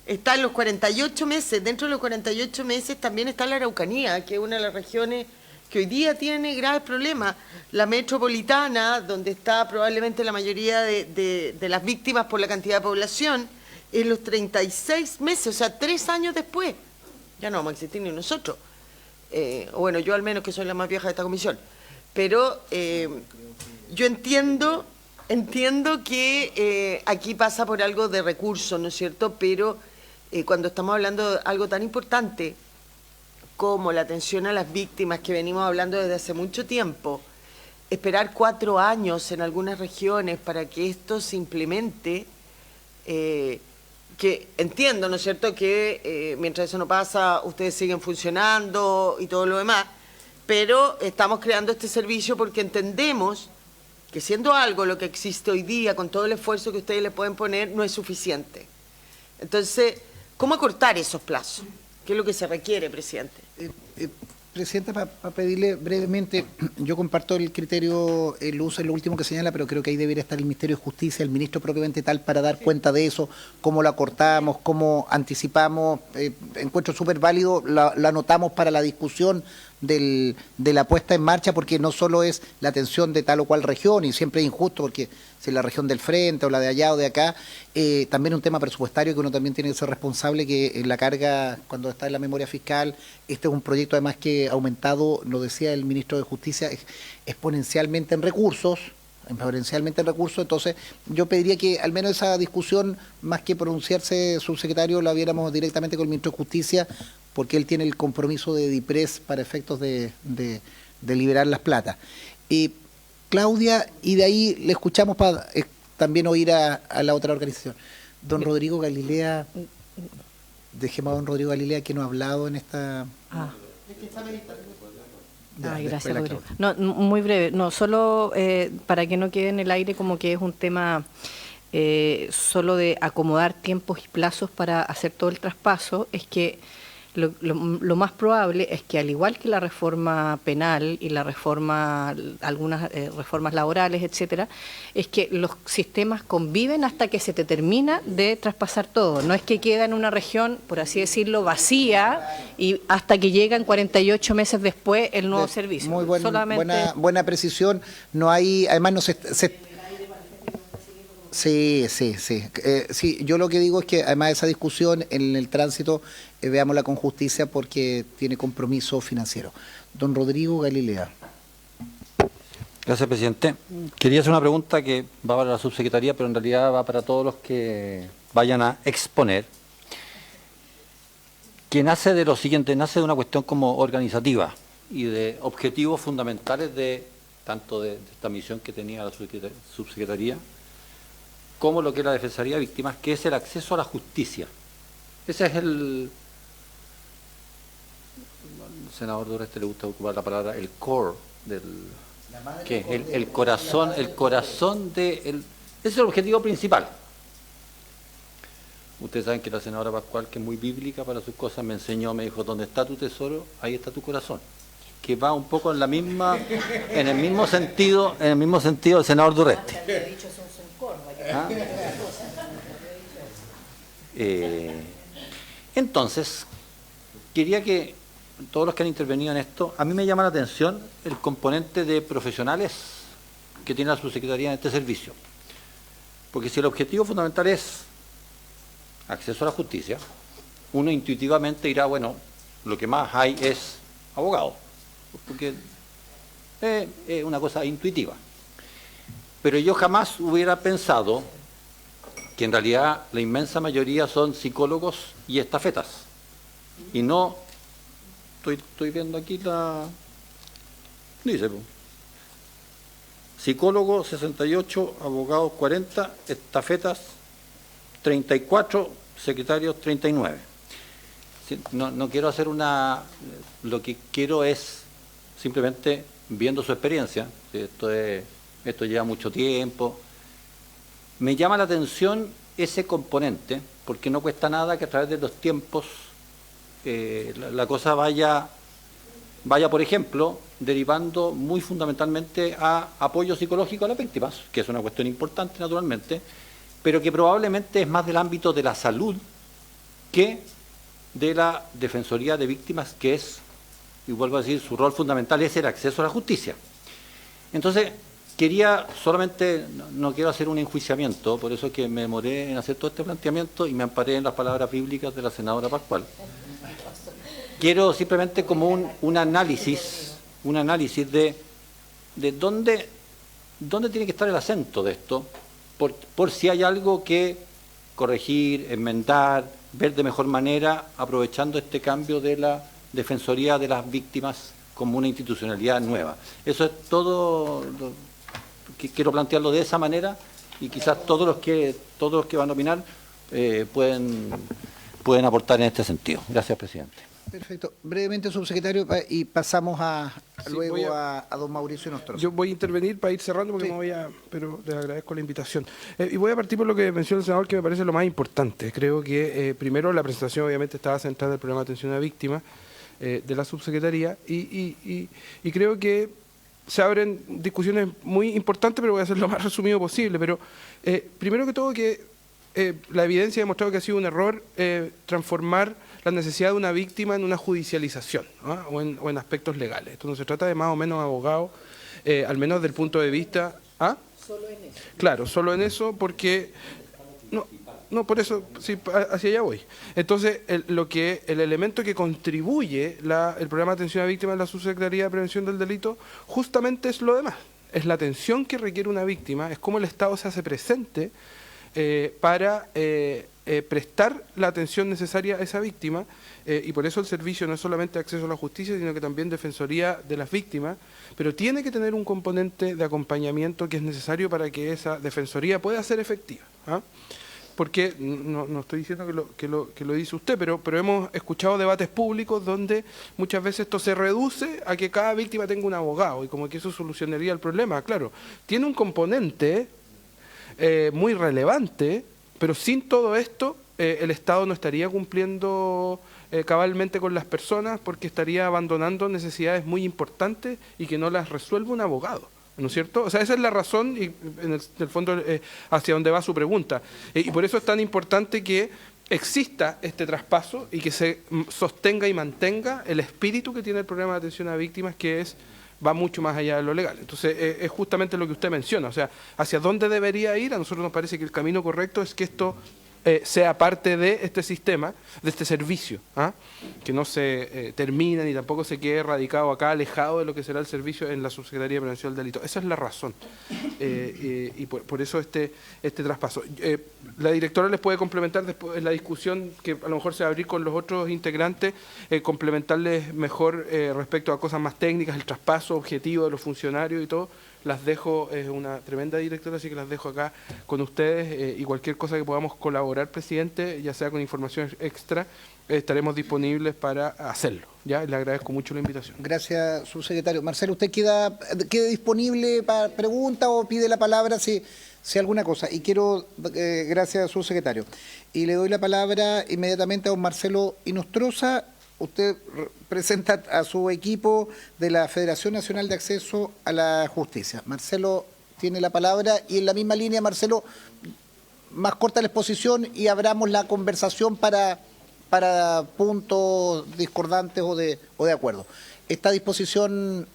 está en los 48 meses. Dentro de los 48 meses también está la Araucanía, que es una de las regiones que hoy día tiene graves problemas. La metropolitana, donde está probablemente la mayoría de las víctimas por la cantidad de población, en los 36 meses, o sea, 3 años después. Ya no vamos a existir ni nosotros. O bueno, yo al menos, que soy la más vieja de esta comisión. Pero yo entiendo que aquí pasa por algo de recursos, ¿no es cierto? Pero cuando estamos hablando de algo tan importante como la atención a las víctimas, que venimos hablando desde hace mucho tiempo, esperar 4 años en algunas regiones para que esto se implemente, que entiendo, ¿no es cierto?, que mientras eso no pasa, ustedes siguen funcionando y todo lo demás, pero estamos creando este servicio porque entendemos que siendo algo lo que existe hoy día, con todo el esfuerzo que ustedes le pueden poner, no es suficiente. Entonces, ¿cómo acortar esos plazos? ¿Qué es lo que se requiere, presidente? Presidenta, para pedirle brevemente, yo comparto el criterio, el uso es lo último que señala, pero creo que ahí debería estar el Ministerio de Justicia, el ministro propiamente tal, para dar cuenta de eso, cómo lo acortamos, cómo anticipamos. Encuentro súper válido, lo anotamos para la discusión de la puesta en marcha, porque no solo es la atención de tal o cual región, y siempre es injusto, porque si es la región del frente o la de allá o de acá, también es un tema presupuestario que uno también tiene que ser responsable, que en la carga, cuando está en la memoria fiscal, este es un proyecto además que ha aumentado, lo decía el ministro de Justicia, exponencialmente en recursos, entonces yo pediría que al menos esa discusión, más que pronunciarse subsecretario, la viéramos directamente con el ministro de Justicia, porque él tiene el compromiso de DIPRES para efectos de liberar las platas. Claudia, y de ahí le escuchamos para también oír a la otra organización. Don Rodrigo Galilea, dejemos a don Rodrigo Galilea, que no ha hablado en esta... Gracias, Rodrigo. No, muy breve. No, solo para que no quede en el aire como que es un tema solo de acomodar tiempos y plazos para hacer todo el traspaso, es que lo más probable es que, al igual que la reforma penal y la reforma, algunas reformas laborales, etcétera, es que los sistemas conviven hasta que se te termina de traspasar todo. No es que queda en una región, por así decirlo, vacía, y hasta que llegan 48 meses después el nuevo servicio. Muy buena precisión. No hay, además no Sí, yo lo que digo es que además de esa discusión en el tránsito, veámosla con justicia, porque tiene compromiso financiero. Don Rodrigo Galilea. Gracias, presidente. Quería hacer una pregunta que va para la subsecretaría, pero en realidad va para todos los que vayan a exponer, que nace de lo siguiente, nace de una cuestión como organizativa y de objetivos fundamentales de tanto de esta misión que tenía la subsecretaría, como lo que es la Defensoría de Víctimas, que es el acceso a la justicia. Ese es el senador Dureste le gusta ocupar la palabra el core del el corazón ese es el objetivo principal. Ustedes saben que la senadora Pascual, que es muy bíblica para sus cosas, me enseñó, me dijo: donde está tu tesoro, ahí está tu corazón, que va un poco en el mismo sentido del senador Dureste. Entonces, quería que todos los que han intervenido en esto, a mí me llama la atención el componente de profesionales que tiene la subsecretaría en este servicio. Porque si el objetivo fundamental es acceso a la justicia, uno intuitivamente dirá, bueno, lo que más hay es abogado, porque es una cosa intuitiva. Pero yo jamás hubiera pensado que en realidad la inmensa mayoría son psicólogos y estafetas. Y no, estoy viendo aquí dice, psicólogos 68, abogados 40, estafetas 34, secretarios 39. No quiero hacer lo que quiero es simplemente, viendo su experiencia, esto es esto lleva mucho tiempo. Me llama la atención ese componente, porque no cuesta nada que a través de los tiempos la cosa vaya, por ejemplo, derivando muy fundamentalmente a apoyo psicológico a las víctimas, que es una cuestión importante naturalmente, pero que probablemente es más del ámbito de la salud que de la Defensoría de Víctimas, que es, y vuelvo a decir, su rol fundamental es el acceso a la justicia. Entonces, quería solamente, no quiero hacer un enjuiciamiento, por eso es que me demoré en hacer todo este planteamiento y me amparé en las palabras bíblicas de la senadora Pascual. Quiero simplemente como un análisis de dónde tiene que estar el acento de esto, por si hay algo que corregir, enmendar, ver de mejor manera, aprovechando este cambio de la Defensoría de las Víctimas como una institucionalidad nueva. Eso es todo, quiero plantearlo de esa manera, y quizás todos los que van a opinar pueden aportar en este sentido. Gracias, presidente. Perfecto. Brevemente, subsecretario, y pasamos Sí, luego a don Mauricio Nostroza. Yo voy a intervenir para ir cerrando porque Sí. pero les agradezco la invitación. Y voy a partir por lo que mencionó el senador, que me parece lo más importante. Creo que primero la presentación obviamente estaba centrada en el programa de atención a víctimas de la subsecretaría y creo que se abren discusiones muy importantes, pero voy a hacer lo más resumido posible. Pero primero que todo que la evidencia ha demostrado que ha sido un error transformar la necesidad de una víctima en una judicialización, ¿no? o en aspectos legales. Esto no se trata de más o menos abogados, al menos del punto de vista... ¿Ah? Solo en eso. Claro, solo en eso, porque... No, por eso, sí, hacia allá voy. Entonces, el elemento que contribuye el programa de atención a víctimas de la Subsecretaría de Prevención del Delito, justamente es lo demás. Es la atención que requiere una víctima, es cómo el Estado se hace presente para prestar la atención necesaria a esa víctima, y por eso el servicio no es solamente acceso a la justicia, sino que también defensoría de las víctimas, pero tiene que tener un componente de acompañamiento que es necesario para que esa defensoría pueda ser efectiva, ¿ah? Porque no estoy diciendo que lo dice usted, pero hemos escuchado debates públicos donde muchas veces esto se reduce a que cada víctima tenga un abogado y como que eso solucionaría el problema. Claro, tiene un componente muy relevante, pero sin todo esto el Estado no estaría cumpliendo cabalmente con las personas, porque estaría abandonando necesidades muy importantes y que no las resuelve un abogado, ¿no es cierto? O sea, esa es la razón, y en el fondo hacia donde va su pregunta. Y por eso es tan importante que exista este traspaso y que se sostenga y mantenga el espíritu que tiene el programa de atención a víctimas, que va mucho más allá de lo legal. Entonces, es justamente lo que usted menciona, o sea, hacia dónde debería ir. A nosotros nos parece que el camino correcto es que esto sea parte de este sistema, de este servicio, ¿ah? Que no se termine ni tampoco se quede radicado acá, alejado de lo que será el servicio en la Subsecretaría de Prevención del Delito. Esa es la razón, y por eso este traspaso. La directora les puede complementar después en la discusión que a lo mejor se va a abrir con los otros integrantes, complementarles mejor respecto a cosas más técnicas, el traspaso objetivo de los funcionarios y todo. Las dejo, es una tremenda directora, así que las dejo acá con ustedes, y cualquier cosa que podamos colaborar, presidente, ya sea con información extra, estaremos disponibles para hacerlo. ¿Ya? Le agradezco mucho la invitación. Gracias, subsecretario. Marcelo, ¿usted queda disponible para pregunta o pide la palabra si alguna cosa? Y gracias, subsecretario. Y le doy la palabra inmediatamente a don Marcelo Nostroza. Usted presenta a su equipo de la Federación Nacional de Acceso a la Justicia. Marcelo tiene la palabra, y en la misma línea, Marcelo, más corta la exposición y abramos la conversación para puntos discordantes o de acuerdo. Está a disposición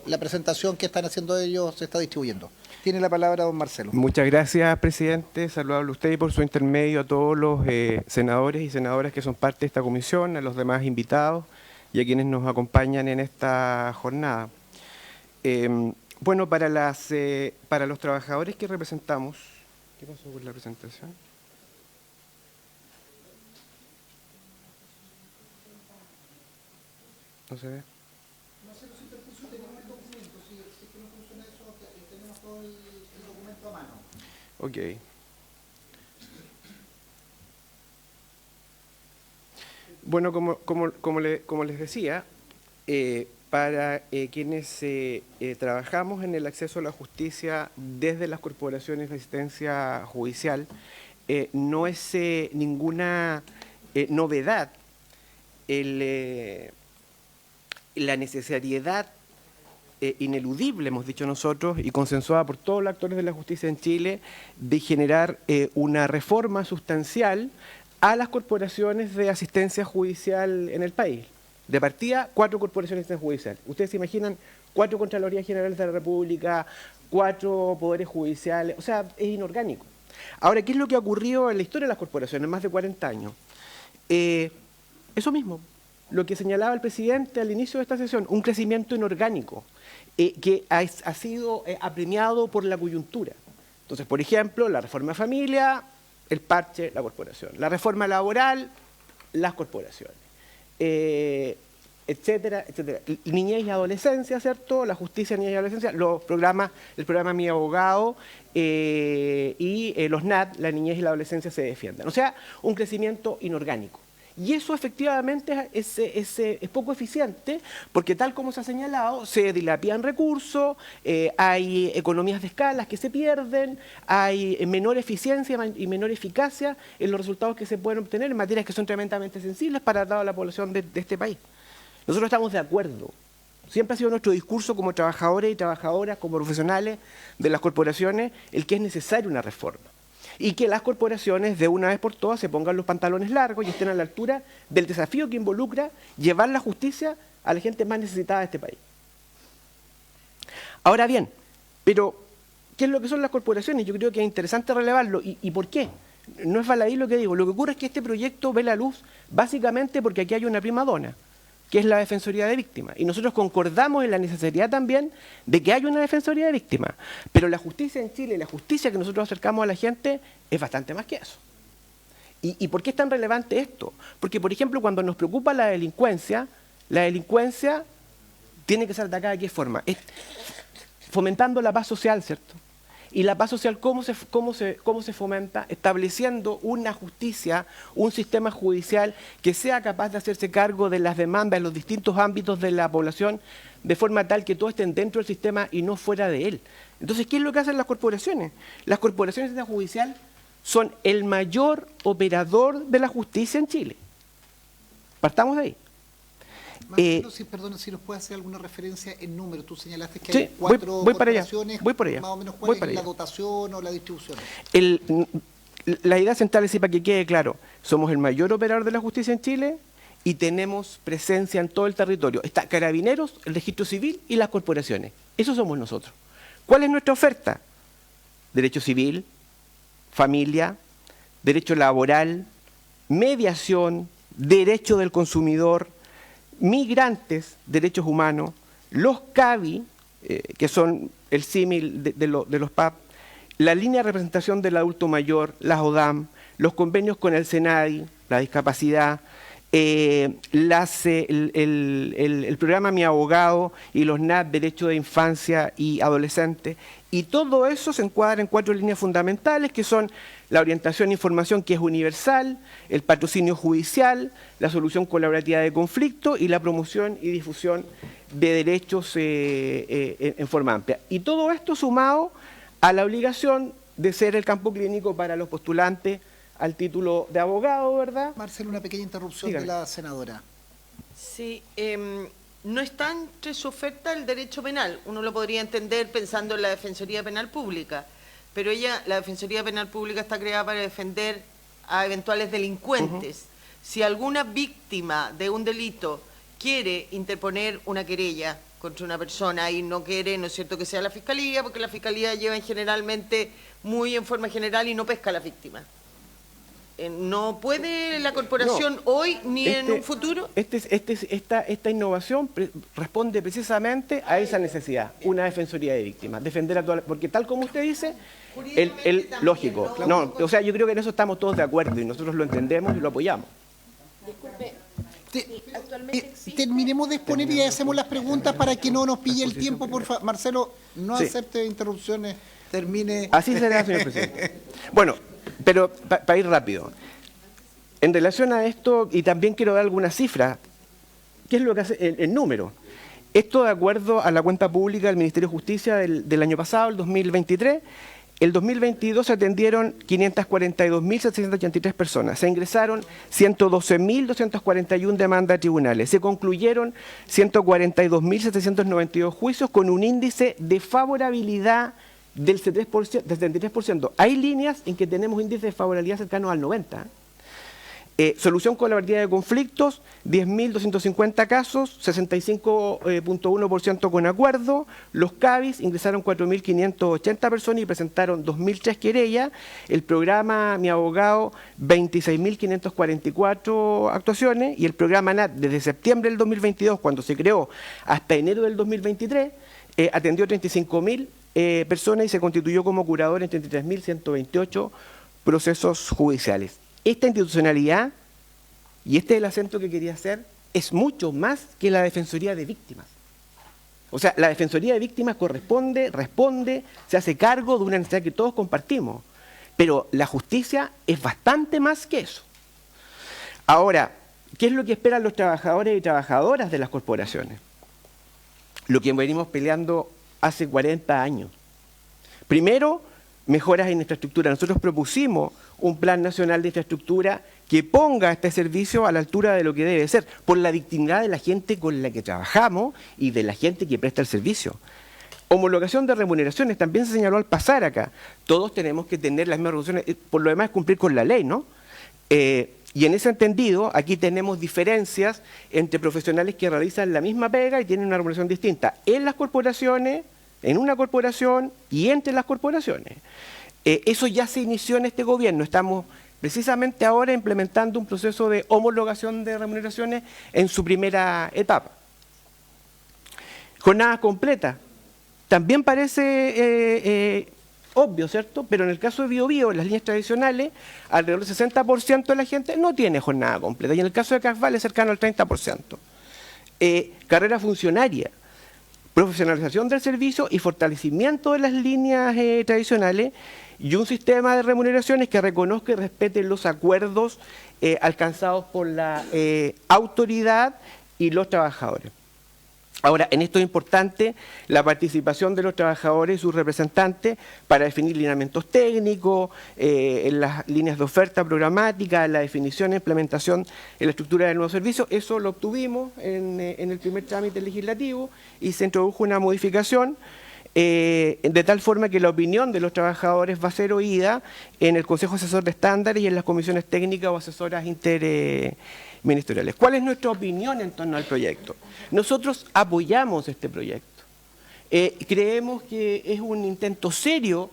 la presentación que están haciendo ellos, se está distribuyendo. Tiene la palabra don Marcelo. Muchas gracias, presidente. Saludarle a usted y por su intermedio a todos los senadores y senadoras que son parte de esta comisión, a los demás invitados y a quienes nos acompañan en esta jornada. Bueno, para los trabajadores que representamos... ¿Qué pasó con la presentación? ¿No se ve? Ok. Bueno, como les decía, para quienes trabajamos en el acceso a la justicia desde las corporaciones de asistencia judicial, no es ninguna novedad la necesariedad ineludible, hemos dicho nosotros, y consensuada por todos los actores de la justicia en Chile, de generar una reforma sustancial a las corporaciones de asistencia judicial en el país. De partida, 4 corporaciones de asistencia judicial. Ustedes se imaginan 4 Contralorías Generales de la República, 4 poderes judiciales, o sea, es inorgánico. Ahora, ¿qué es lo que ha ocurrido en la historia de las corporaciones en más de 40 años? Eso mismo, lo que señalaba el presidente al inicio de esta sesión, un crecimiento inorgánico que ha sido apremiado por la coyuntura. Entonces, por ejemplo, la reforma de familia, el parche, la corporación. La reforma laboral, las corporaciones. Etcétera, etcétera. Niñez y adolescencia, ¿cierto? La justicia, niñez y adolescencia, el programa Mi Abogado y los NAT, la niñez y la adolescencia se defienden. O sea, un crecimiento inorgánico. Y eso efectivamente es poco eficiente porque tal como se ha señalado, se dilapidan recursos, hay economías de escala que se pierden, hay menor eficiencia y menor eficacia en los resultados que se pueden obtener en materias que son tremendamente sensibles para toda la población de este país. Nosotros estamos de acuerdo. Siempre ha sido nuestro discurso como trabajadores y trabajadoras, como profesionales de las corporaciones, el que es necesaria una reforma. Y que las corporaciones de una vez por todas se pongan los pantalones largos y estén a la altura del desafío que involucra llevar la justicia a la gente más necesitada de este país. Ahora bien, pero ¿qué es lo que son las corporaciones? Yo creo que es interesante relevarlo. ¿Y por qué? No es baladí lo que digo. Lo que ocurre es que este proyecto ve la luz básicamente porque aquí hay una prima donna, que es la Defensoría de Víctimas. Y nosotros concordamos en la necesidad también de que haya una Defensoría de Víctimas. Pero la justicia en Chile, la justicia que nosotros acercamos a la gente, es bastante más que eso. ¿Y por qué es tan relevante esto? Porque, por ejemplo, cuando nos preocupa la delincuencia tiene que ser atacada de qué forma. Fomentando la paz social, ¿cierto? Y la paz social, ¿cómo se fomenta? Estableciendo una justicia, un sistema judicial que sea capaz de hacerse cargo de las demandas en los distintos ámbitos de la población, de forma tal que todos estén dentro del sistema y no fuera de él. Entonces, ¿qué es lo que hacen las corporaciones? Las corporaciones de la judicial son el mayor operador de la justicia en Chile. Partamos de ahí. Marcelo, perdona, si nos puede hacer alguna referencia en número. Tú señalaste que sí, hay 4 voy para allá, corporaciones. voy por allá. Más o menos, ¿cuál es la dotación o la distribución? La idea central es, para que quede claro, somos el mayor operador de la justicia en Chile y tenemos presencia en todo el territorio. Está Carabineros, el Registro Civil y las corporaciones. Eso somos nosotros. ¿Cuál es nuestra oferta? Derecho civil, familia, derecho laboral, mediación, derecho del consumidor, migrantes, derechos humanos, los CABI, que son el símil de los PAP, la línea de representación del adulto mayor, las ODAM, los convenios con el SENADI, la discapacidad, el programa Mi Abogado y los NAT, Derecho de Infancia y Adolescente, y todo eso se encuadra en 4 líneas fundamentales que son la orientación e información, que es universal, el patrocinio judicial, la solución colaborativa de conflicto y la promoción y difusión de derechos en forma amplia. Y todo esto sumado a la obligación de ser el campo clínico para los postulantes al título de abogado, ¿verdad? Marcelo, una pequeña interrupción. Dígame. De la senadora. Sí, no está entre su oferta el derecho penal. Uno lo podría entender pensando en la Defensoría Penal Pública, pero la Defensoría Penal Pública está creada para defender a eventuales delincuentes. Si alguna víctima de un delito quiere interponer una querella contra una persona y no quiere, ¿no es cierto?, que sea la Fiscalía, porque la Fiscalía lleva generalmente muy en forma general y no pesca a la víctima. ¿No puede la corporación hoy ni en un futuro? Esta innovación responde precisamente a esa necesidad, una defensoría de víctimas, defender a todas, porque tal como usted dice, lógico, no, o sea, yo creo que en eso estamos todos de acuerdo y nosotros lo entendemos y lo apoyamos. Disculpe. Terminemos de exponer y hacemos las preguntas para que no nos pille el tiempo, por favor. Marcelo, no acepte interrupciones, termine. Así será, señor presidente. Bueno, pero para ir rápido, en relación a esto, y también quiero dar algunas cifras, ¿Qué es lo que hace el número? Esto de acuerdo a la cuenta pública del Ministerio de Justicia del año pasado, el 2023. El 2022 se atendieron 542.783 personas, se ingresaron 112.241 demandas a tribunales, se concluyeron 142.792 juicios con un índice de favorabilidad del 73%. Hay líneas en que tenemos índices de favorabilidad cercanos al 90%. Solución colaborativa de conflictos, 10.250 casos, 65.1% con acuerdo. Los CABIS ingresaron 4.580 personas y presentaron 2.003 querellas. El programa Mi Abogado, 26.544 actuaciones. Y el programa NAT, desde septiembre del 2022, cuando se creó, hasta enero del 2023, atendió 35.000 personas y se constituyó como curador en 33.128 procesos judiciales. Esta institucionalidad, y este es el acento que quería hacer, es mucho más que la Defensoría de Víctimas. O sea, la Defensoría de Víctimas responde, se hace cargo de una necesidad que todos compartimos, pero la justicia es bastante más que eso. Ahora, ¿qué es lo que esperan los trabajadores y trabajadoras de las corporaciones? Lo que venimos peleando hace 40 años. Primero, mejoras en infraestructura. Nosotros propusimos un plan nacional de infraestructura que ponga este servicio a la altura de lo que debe ser, por la dignidad de la gente con la que trabajamos y de la gente que presta el servicio. Homologación de remuneraciones, también se señaló al pasar acá. Todos tenemos que tener las mismas remuneraciones, por lo demás es cumplir con la ley, ¿no? Y en ese entendido, aquí tenemos diferencias entre profesionales que realizan la misma pega y tienen una remuneración distinta en las corporaciones, en una corporación y entre las corporaciones. Eso ya se inició en este gobierno. Estamos precisamente ahora implementando un proceso de homologación de remuneraciones en su primera etapa. Jornada completa. También parece obvio, ¿cierto? Pero en el caso de Biobío, en las líneas tradicionales, alrededor del 60% de la gente no tiene jornada completa. Y en el caso de Casval es cercano al 30%. Carrera funcionaria. Profesionalización del servicio y fortalecimiento de las líneas tradicionales y un sistema de remuneraciones que reconozca y respete los acuerdos alcanzados por la autoridad y los trabajadores. Ahora, en esto es importante la participación de los trabajadores y sus representantes para definir lineamientos técnicos, en las líneas de oferta programática, la definición e implementación en la estructura del nuevo servicio. Eso lo obtuvimos en el primer trámite legislativo y se introdujo una modificación de tal forma que la opinión de los trabajadores va a ser oída en el Consejo Asesor de Estándares y en las comisiones técnicas o asesoras interministeriales. ¿Cuál es nuestra opinión en torno al proyecto? Nosotros apoyamos este proyecto. Creemos que es un intento serio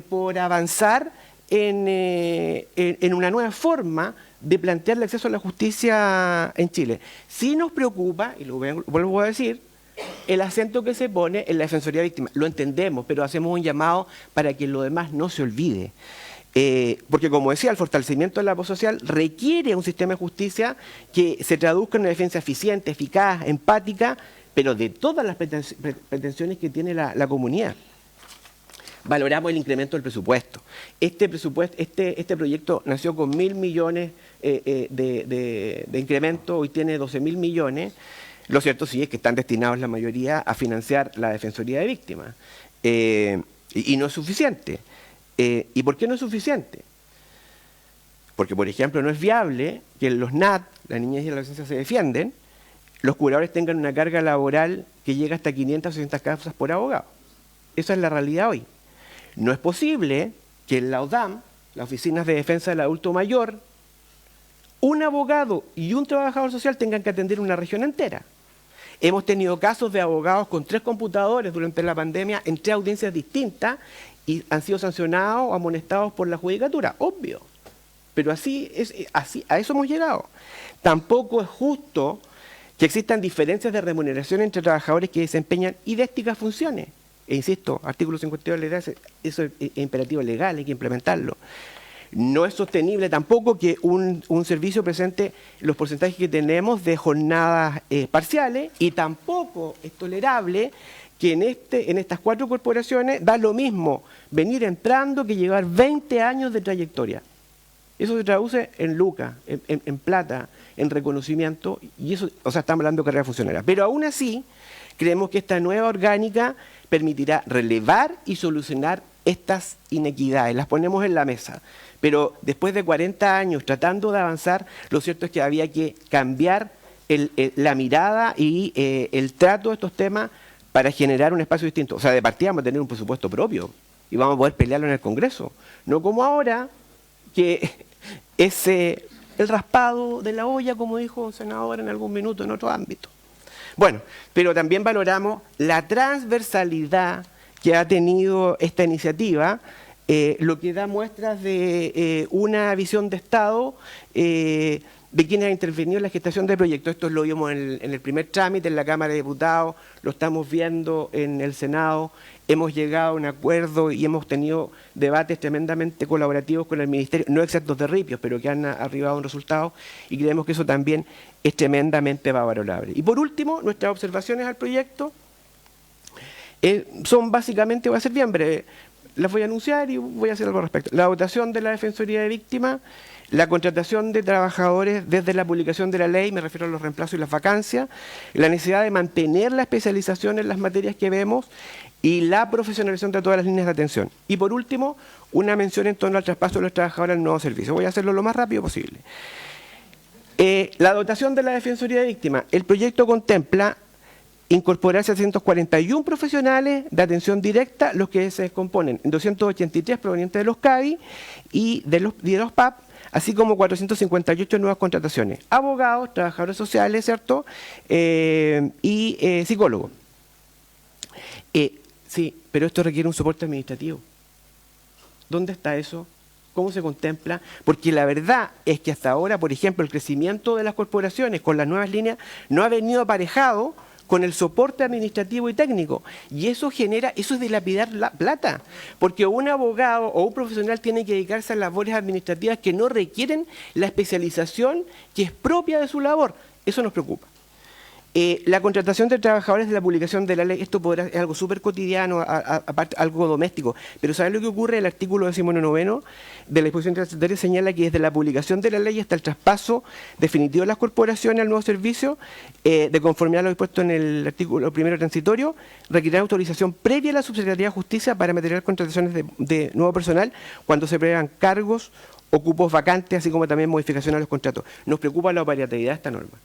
por avanzar en una nueva forma de plantear el acceso a la justicia en Chile. Sí nos preocupa, y lo vuelvo a decir, el acento que se pone en la Defensoría de Víctimas. Lo entendemos, pero hacemos un llamado para que lo demás no se olvide. Porque, como decía, el fortalecimiento de la voz social requiere un sistema de justicia que se traduzca en una defensa eficiente, eficaz, empática, pero de todas las pretensiones que tiene la comunidad. Valoramos el incremento del presupuesto. Este proyecto nació con 1.000 millones de incremento, hoy tiene 12.000 millones. Lo cierto sí es que están destinados la mayoría a financiar la Defensoría de Víctimas. Y no es suficiente. ¿Y por qué no es suficiente? Porque, por ejemplo, no es viable que los NAT, las niñas y la adolescencia se defienden, los curadores tengan una carga laboral que llega hasta 500 o 600 causas por abogado. Esa es la realidad hoy. No es posible que en la ODAM, las oficinas de defensa del adulto mayor, un abogado y un trabajador social tengan que atender una región entera. Hemos tenido casos de abogados con 3 computadores durante la pandemia en 3 audiencias distintas y han sido sancionados o amonestados por la judicatura, obvio. Pero así a eso hemos llegado. Tampoco es justo que existan diferencias de remuneración entre trabajadores que desempeñan idénticas funciones. E insisto, artículo 52 de la ley, eso es imperativo legal, hay que implementarlo. No es sostenible tampoco que un servicio presente los porcentajes que tenemos de jornadas parciales, y tampoco es tolerable que en estas 4 corporaciones da lo mismo venir entrando que llevar 20 años de trayectoria. Eso se traduce en lucas, en plata, en reconocimiento, y eso, o sea, estamos hablando de carrera funcionaria. Pero aún así, creemos que esta nueva orgánica permitirá relevar y solucionar estas inequidades, las ponemos en la mesa. Pero después de 40 años tratando de avanzar, lo cierto es que había que cambiar la mirada y el trato de estos temas para generar un espacio distinto. O sea, de partida vamos a tener un presupuesto propio y vamos a poder pelearlo en el Congreso. No como ahora, que es el raspado de la olla, como dijo un senador en algún minuto en otro ámbito. Bueno, pero también valoramos la transversalidad que ha tenido esta iniciativa, lo que da muestras de una visión de Estado de quienes han intervenido en la gestación del proyecto. Esto lo vimos en el primer trámite en la Cámara de Diputados, lo estamos viendo en el Senado, hemos llegado a un acuerdo y hemos tenido debates tremendamente colaborativos con el Ministerio, no exentos de ripios, pero que han arribado a un resultado, y creemos que eso también es tremendamente valorable. Y por último, nuestras observaciones al proyecto son básicamente, voy a ser bien breve, las voy a anunciar y voy a hacer algo al respecto. La votación de la Defensoría de Víctimas, la contratación de trabajadores desde la publicación de la ley, me refiero a los reemplazos y las vacancias, la necesidad de mantener la especialización en las materias que vemos y la profesionalización de todas las líneas de atención. Y por último, una mención en torno al traspaso de los trabajadores al nuevo servicio. Voy a hacerlo lo más rápido posible. La dotación de la Defensoría de Víctimas. El proyecto contempla incorporar 741 profesionales de atención directa, los que se descomponen en 283 provenientes de los CADI y de los PAP, así como 458 nuevas contrataciones. Abogados, trabajadores sociales, ¿cierto? Y psicólogos. Sí, pero esto requiere un soporte administrativo. ¿Dónde está eso? ¿Cómo se contempla? Porque la verdad es que hasta ahora, por ejemplo, el crecimiento de las corporaciones con las nuevas líneas no ha venido aparejado con el soporte administrativo y técnico. Y eso es dilapidar la plata. Porque un abogado o un profesional tiene que dedicarse a labores administrativas que no requieren la especialización que es propia de su labor. Eso nos preocupa. La contratación de trabajadores de la publicación de la ley, esto es algo súper cotidiano, aparte, algo doméstico, pero ¿sabes lo que ocurre? El artículo 19º de la disposición transitoria señala que desde la publicación de la ley hasta el traspaso definitivo de las corporaciones al nuevo servicio, de conformidad a lo dispuesto en el artículo primero transitorio, requerirá autorización previa a la Subsecretaría de Justicia para materializar contrataciones de nuevo personal cuando se prevean cargos o cupos vacantes, así como también modificaciones a los contratos. Nos preocupa la operatividad de esta norma.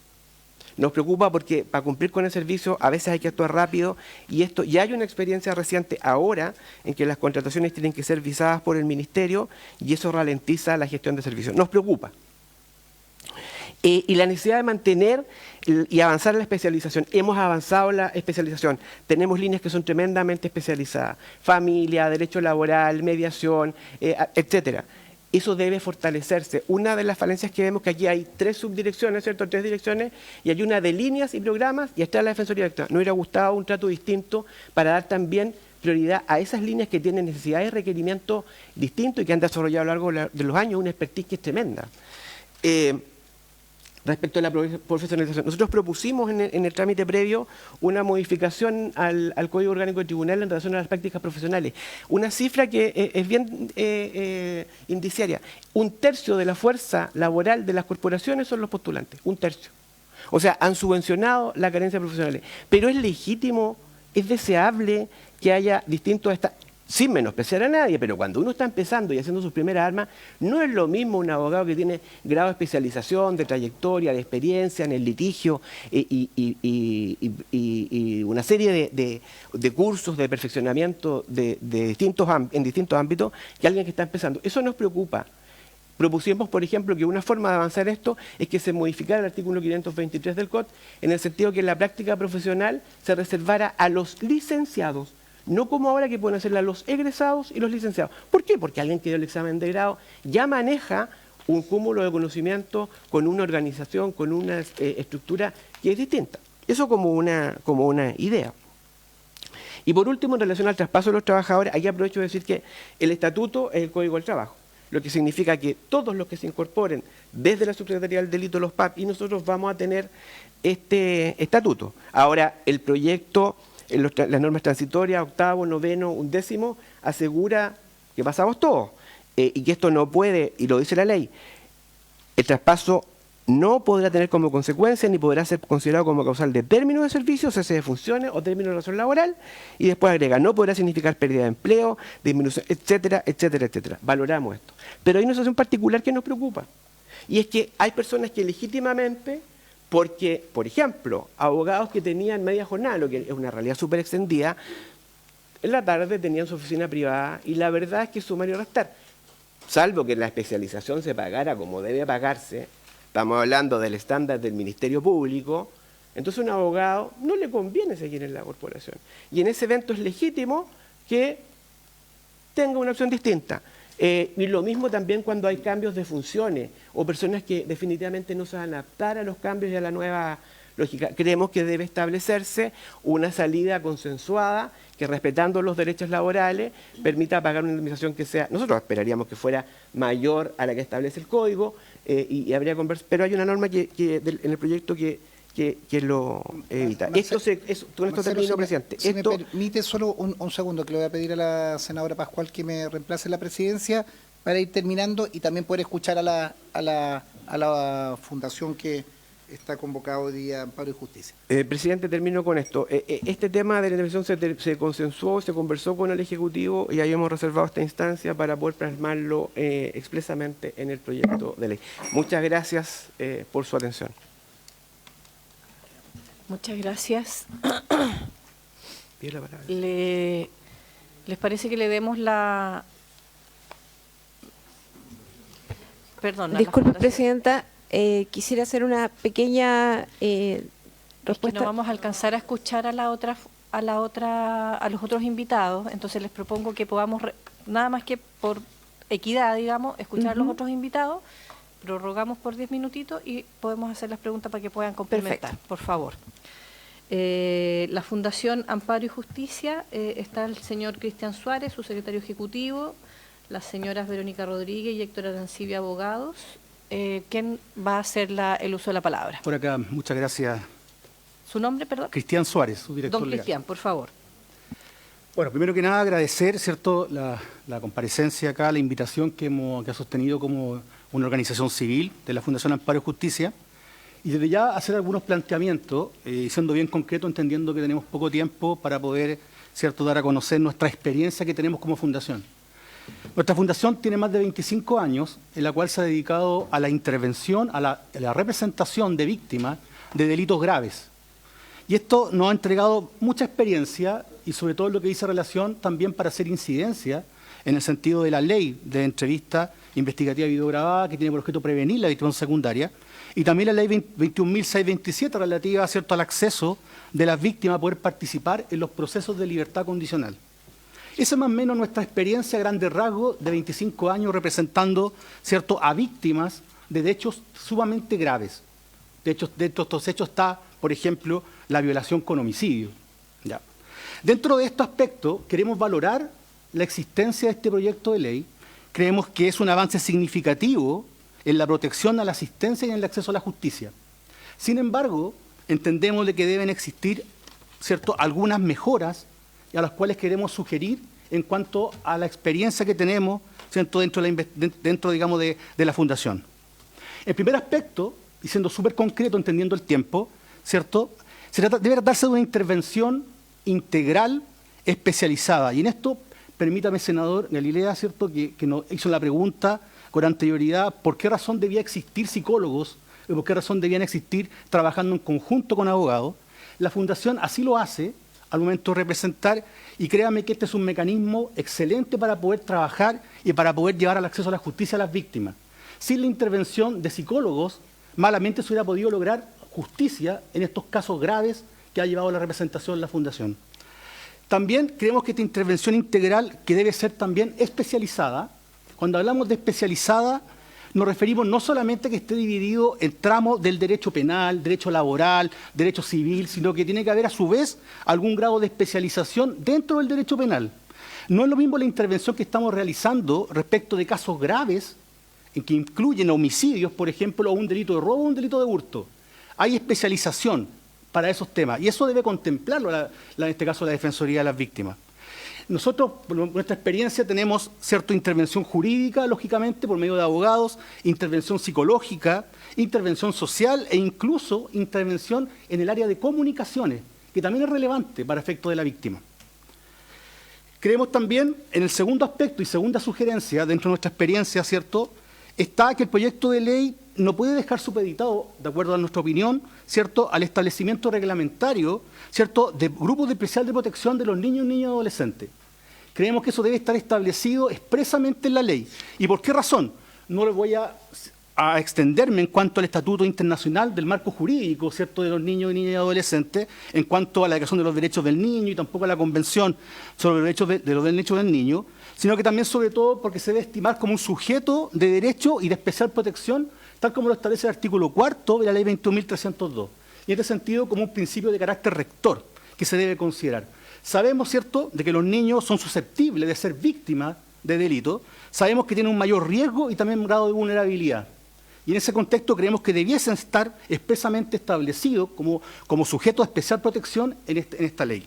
Nos preocupa porque para cumplir con el servicio a veces hay que actuar rápido y esto ya hay una experiencia reciente ahora en que las contrataciones tienen que ser visadas por el Ministerio y eso ralentiza la gestión de servicios. Nos preocupa. Y la necesidad de mantener y avanzar en la especialización. Hemos avanzado en la especialización. Tenemos líneas que son tremendamente especializadas. Familia, derecho laboral, mediación, etcétera. Eso debe fortalecerse. Una de las falencias que vemos que aquí hay 3 subdirecciones, ¿cierto? 3 direcciones, y hay una de líneas y programas, y está la Defensoría Directa. Nos hubiera gustado un trato distinto para dar también prioridad a esas líneas que tienen necesidades y requerimientos distintos y que han desarrollado a lo largo de los años una expertise que es tremenda. Respecto a la profesionalización, nosotros propusimos en el trámite previo una modificación al Código Orgánico del Tribunal en relación a las prácticas profesionales. Una cifra que es bien indiciaria. 1/3 de la fuerza laboral de las corporaciones son los postulantes, 1/3. O sea, han subvencionado la carencia de profesionales. Pero es legítimo, es deseable que haya distintos sin menospreciar a nadie, pero cuando uno está empezando y haciendo sus primeras armas, no es lo mismo un abogado que tiene grado de especialización, de trayectoria, de experiencia en el litigio y una serie de cursos de perfeccionamiento en distintos ámbitos que alguien que está empezando. Eso nos preocupa. Propusimos, por ejemplo, que una forma de avanzar esto es que se modificara el artículo 523 del COD en el sentido que la práctica profesional se reservara a los licenciados. No como ahora que pueden hacerla los egresados y los licenciados. ¿Por qué? Porque alguien que dio el examen de grado ya maneja un cúmulo de conocimiento con una organización, con una estructura que es distinta. Eso como una idea. Y por último, en relación al traspaso de los trabajadores, aquí aprovecho de decir que el estatuto es el Código del Trabajo, lo que significa que todos los que se incorporen desde la Subsecretaría del Delito, los PAP, y nosotros vamos a tener este estatuto. Ahora, el proyecto, las normas transitorias, 8º, 9º, 11º, asegura que pasamos todos. y que esto no puede, y lo dice la ley, el traspaso no podrá tener como consecuencia ni podrá ser considerado como causal de término de servicio, cese de funciones o término de relación laboral, y después agrega, no podrá significar pérdida de empleo, disminución, etcétera, etcétera, etcétera. Valoramos esto. Pero hay una situación particular que nos preocupa, y es que hay personas que legítimamente, porque, por ejemplo, abogados que tenían media jornada, lo que es una realidad súper extendida, en la tarde tenían su oficina privada, y la verdad es que sumar y restar, salvo que la especialización se pagara como debe pagarse, estamos hablando del estándar del Ministerio Público, entonces a un abogado no le conviene seguir en la corporación. Y en ese evento es legítimo que tenga una opción distinta. Y lo mismo también cuando hay cambios de funciones o personas que definitivamente no se van a adaptar a los cambios y a la nueva lógica. Creemos que debe establecerse una salida consensuada que, respetando los derechos laborales, permita pagar una indemnización que sea, nosotros esperaríamos que fuera mayor a la que establece el código, y habría conversación, pero hay una norma en el proyecto que lo evita. Con esto termino, presidente. Si me permite solo un segundo, que le voy a pedir a la senadora Pascual que me reemplace en la presidencia para ir terminando y también poder escuchar a la fundación que está convocado hoy día Amparo y Justicia. Presidente, termino con esto. Este tema de la intervención se consensuó, se conversó con el Ejecutivo y ahí hemos reservado esta instancia para poder plasmarlo expresamente en el proyecto de ley. Muchas gracias por su atención. Muchas gracias. Pide la palabra. ¿Les parece que le demos la... Perdón. Disculpe, presidenta. Quisiera hacer una pequeña respuesta. Es que no vamos a alcanzar a escuchar a los otros invitados, entonces les propongo que podamos, nada más que por equidad, digamos, escuchar a los otros invitados, prorrogamos por 10 minutitos y podemos hacer las preguntas para que puedan complementar. Perfecto. Por favor. La Fundación Amparo y Justicia, está el señor Cristian Suárez, su secretario ejecutivo, las señoras Verónica Rodríguez y Héctor Arancibia, abogados. ¿Quién va a hacer el uso de la palabra? Por acá, muchas gracias. ¿Su nombre, perdón? Cristian Suárez, su director Don legal. Cristian, por favor. Bueno, primero que nada agradecer, ¿cierto?, la comparecencia acá, la invitación que ha sostenido como una organización civil de la Fundación Amparo y Justicia, y desde ya hacer algunos planteamientos, siendo bien concreto, entendiendo que tenemos poco tiempo para poder, ¿cierto?, dar a conocer nuestra experiencia que tenemos como fundación. Nuestra fundación tiene más de 25 años, en la cual se ha dedicado a la intervención, a la representación de víctimas de delitos graves. Y esto nos ha entregado mucha experiencia y sobre todo lo que dice relación también para hacer incidencia en el sentido de la ley de entrevista investigativa videograbada, que tiene por objeto prevenir la victimización secundaria, y también la ley 21.627 relativa, ¿cierto?, al acceso de las víctimas a poder participar en los procesos de libertad condicional. Esa es más o menos nuestra experiencia a grandes rasgos de 25 años representando, ¿cierto?, a víctimas de hechos sumamente graves. De hecho, dentro de estos hechos está, por ejemplo, la violación con homicidio. ¿Ya? Dentro de este aspecto, queremos valorar la existencia de este proyecto de ley. Creemos que es un avance significativo en la protección a la asistencia y en el acceso a la justicia. Sin embargo, entendemos de que deben existir, ¿cierto?, algunas mejoras a las cuales queremos sugerir en cuanto a la experiencia que tenemos, ¿cierto?, dentro digamos, de la Fundación. El primer aspecto, y siendo súper concreto, entendiendo el tiempo, ¿cierto?, debe tratarse de una intervención integral, especializada. Y en esto, permítame, senador Galilea, ¿cierto?, que nos hizo la pregunta con anterioridad, ¿por qué razón debía existir psicólogos? ¿Por qué razón debían existir trabajando en conjunto con abogados? La Fundación así lo hace al momento de representar, y créame que este es un mecanismo excelente para poder trabajar y para poder llevar al acceso a la justicia a las víctimas. Sin la intervención de psicólogos, malamente se hubiera podido lograr justicia en estos casos graves que ha llevado la representación de la Fundación. También creemos que esta intervención integral, que debe ser también especializada, cuando hablamos de especializada, nos referimos no solamente a que esté dividido en tramos del derecho penal, derecho laboral, derecho civil, sino que tiene que haber a su vez algún grado de especialización dentro del derecho penal. No es lo mismo la intervención que estamos realizando respecto de casos graves, en que incluyen homicidios, por ejemplo, o un delito de robo o un delito de hurto. Hay especialización para esos temas y eso debe contemplarlo, en este caso, la Defensoría de las Víctimas. Nosotros, por nuestra experiencia, tenemos cierta intervención jurídica, lógicamente, por medio de abogados, intervención psicológica, intervención social e incluso intervención en el área de comunicaciones, que también es relevante para efecto de la víctima. Creemos también en el segundo aspecto y segunda sugerencia, dentro de nuestra experiencia, ¿cierto?, está que el proyecto de ley no puede dejar supeditado, de acuerdo a nuestra opinión, ¿cierto?, al establecimiento reglamentario, ¿cierto?, de grupos de especial de protección de los niños, niñas y adolescentes. Creemos que eso debe estar establecido expresamente en la ley. ¿Y por qué razón? No le voy a extenderme en cuanto al Estatuto Internacional del Marco Jurídico, ¿cierto?, de los niños, niñas y adolescentes, en cuanto a la Declaración de los Derechos del Niño y tampoco a la Convención sobre los derechos del niño, sino que también, sobre todo, porque se debe estimar como un sujeto de derecho y de especial protección, tal como lo establece el artículo 4 de la Ley 21.302. Y en este sentido, como un principio de carácter rector que se debe considerar. Sabemos, ¿cierto?, de que los niños son susceptibles de ser víctimas de delito, sabemos que tienen un mayor riesgo y también un grado de vulnerabilidad. Y en ese contexto creemos que debiesen estar expresamente establecidos como sujetos de especial protección en esta ley.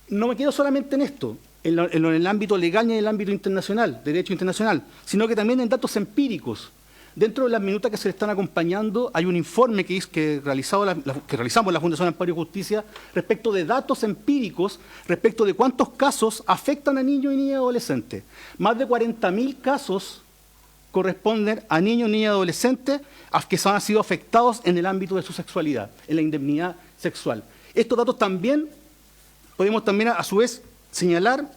No me quedo solamente en esto, en el ámbito legal y en el ámbito internacional, derecho internacional, sino que también en datos empíricos. Dentro de las minutas que se le están acompañando hay un informe que realizamos la Fundación Amparo y Justicia respecto de datos empíricos, respecto de cuántos casos afectan a niños y niñas y adolescentes. Más de 40.000 casos corresponden a niños, niñas y adolescentes que han sido afectados en el ámbito de su sexualidad, en la indemnidad sexual. Estos datos también podemos también a su vez señalar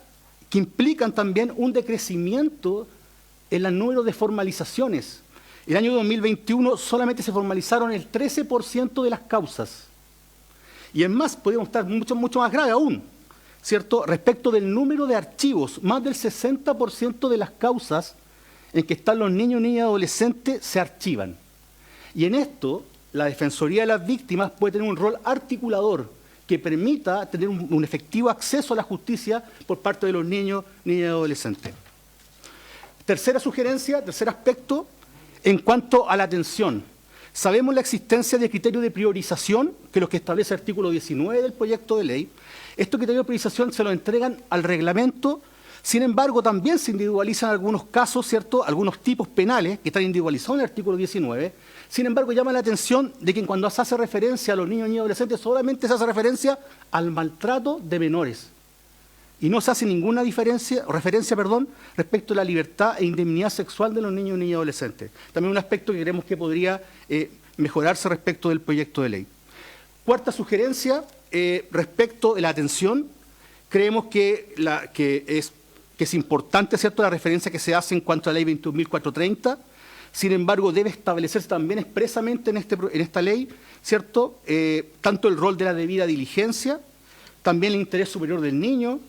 que implican también un decrecimiento en el número de formalizaciones. El año 2021 solamente se formalizaron el 13% de las causas. Y en más, podemos estar mucho más grave aún, ¿cierto? Respecto del número de archivos, más del 60% de las causas en que están los niños, niñas y adolescentes se archivan. Y en esto, la Defensoría de las Víctimas puede tener un rol articulador que permita tener un efectivo acceso a la justicia por parte de los niños, niñas y adolescentes. Tercera sugerencia, tercer aspecto, en cuanto a la atención. Sabemos la existencia de criterios de priorización, que los que establece el artículo 19 del proyecto de ley. Estos criterios de priorización se los entregan al reglamento. Sin embargo, también se individualizan algunos casos, ¿cierto?, algunos tipos penales que están individualizados en el artículo 19. Sin embargo, llama la atención de que cuando se hace referencia a los niños y adolescentes, solamente se hace referencia al maltrato de menores. Y no se hace ninguna referencia respecto a la libertad e indemnidad sexual de los niños, niñas y adolescentes. También un aspecto que creemos que podría mejorarse respecto del proyecto de ley. Cuarta sugerencia, respecto de la atención, creemos que es importante, ¿cierto?, la referencia que se hace en cuanto a la Ley 21.430. Sin embargo, debe establecerse también expresamente en esta ley, ¿cierto?, tanto el rol de la debida diligencia, también el interés superior del niño,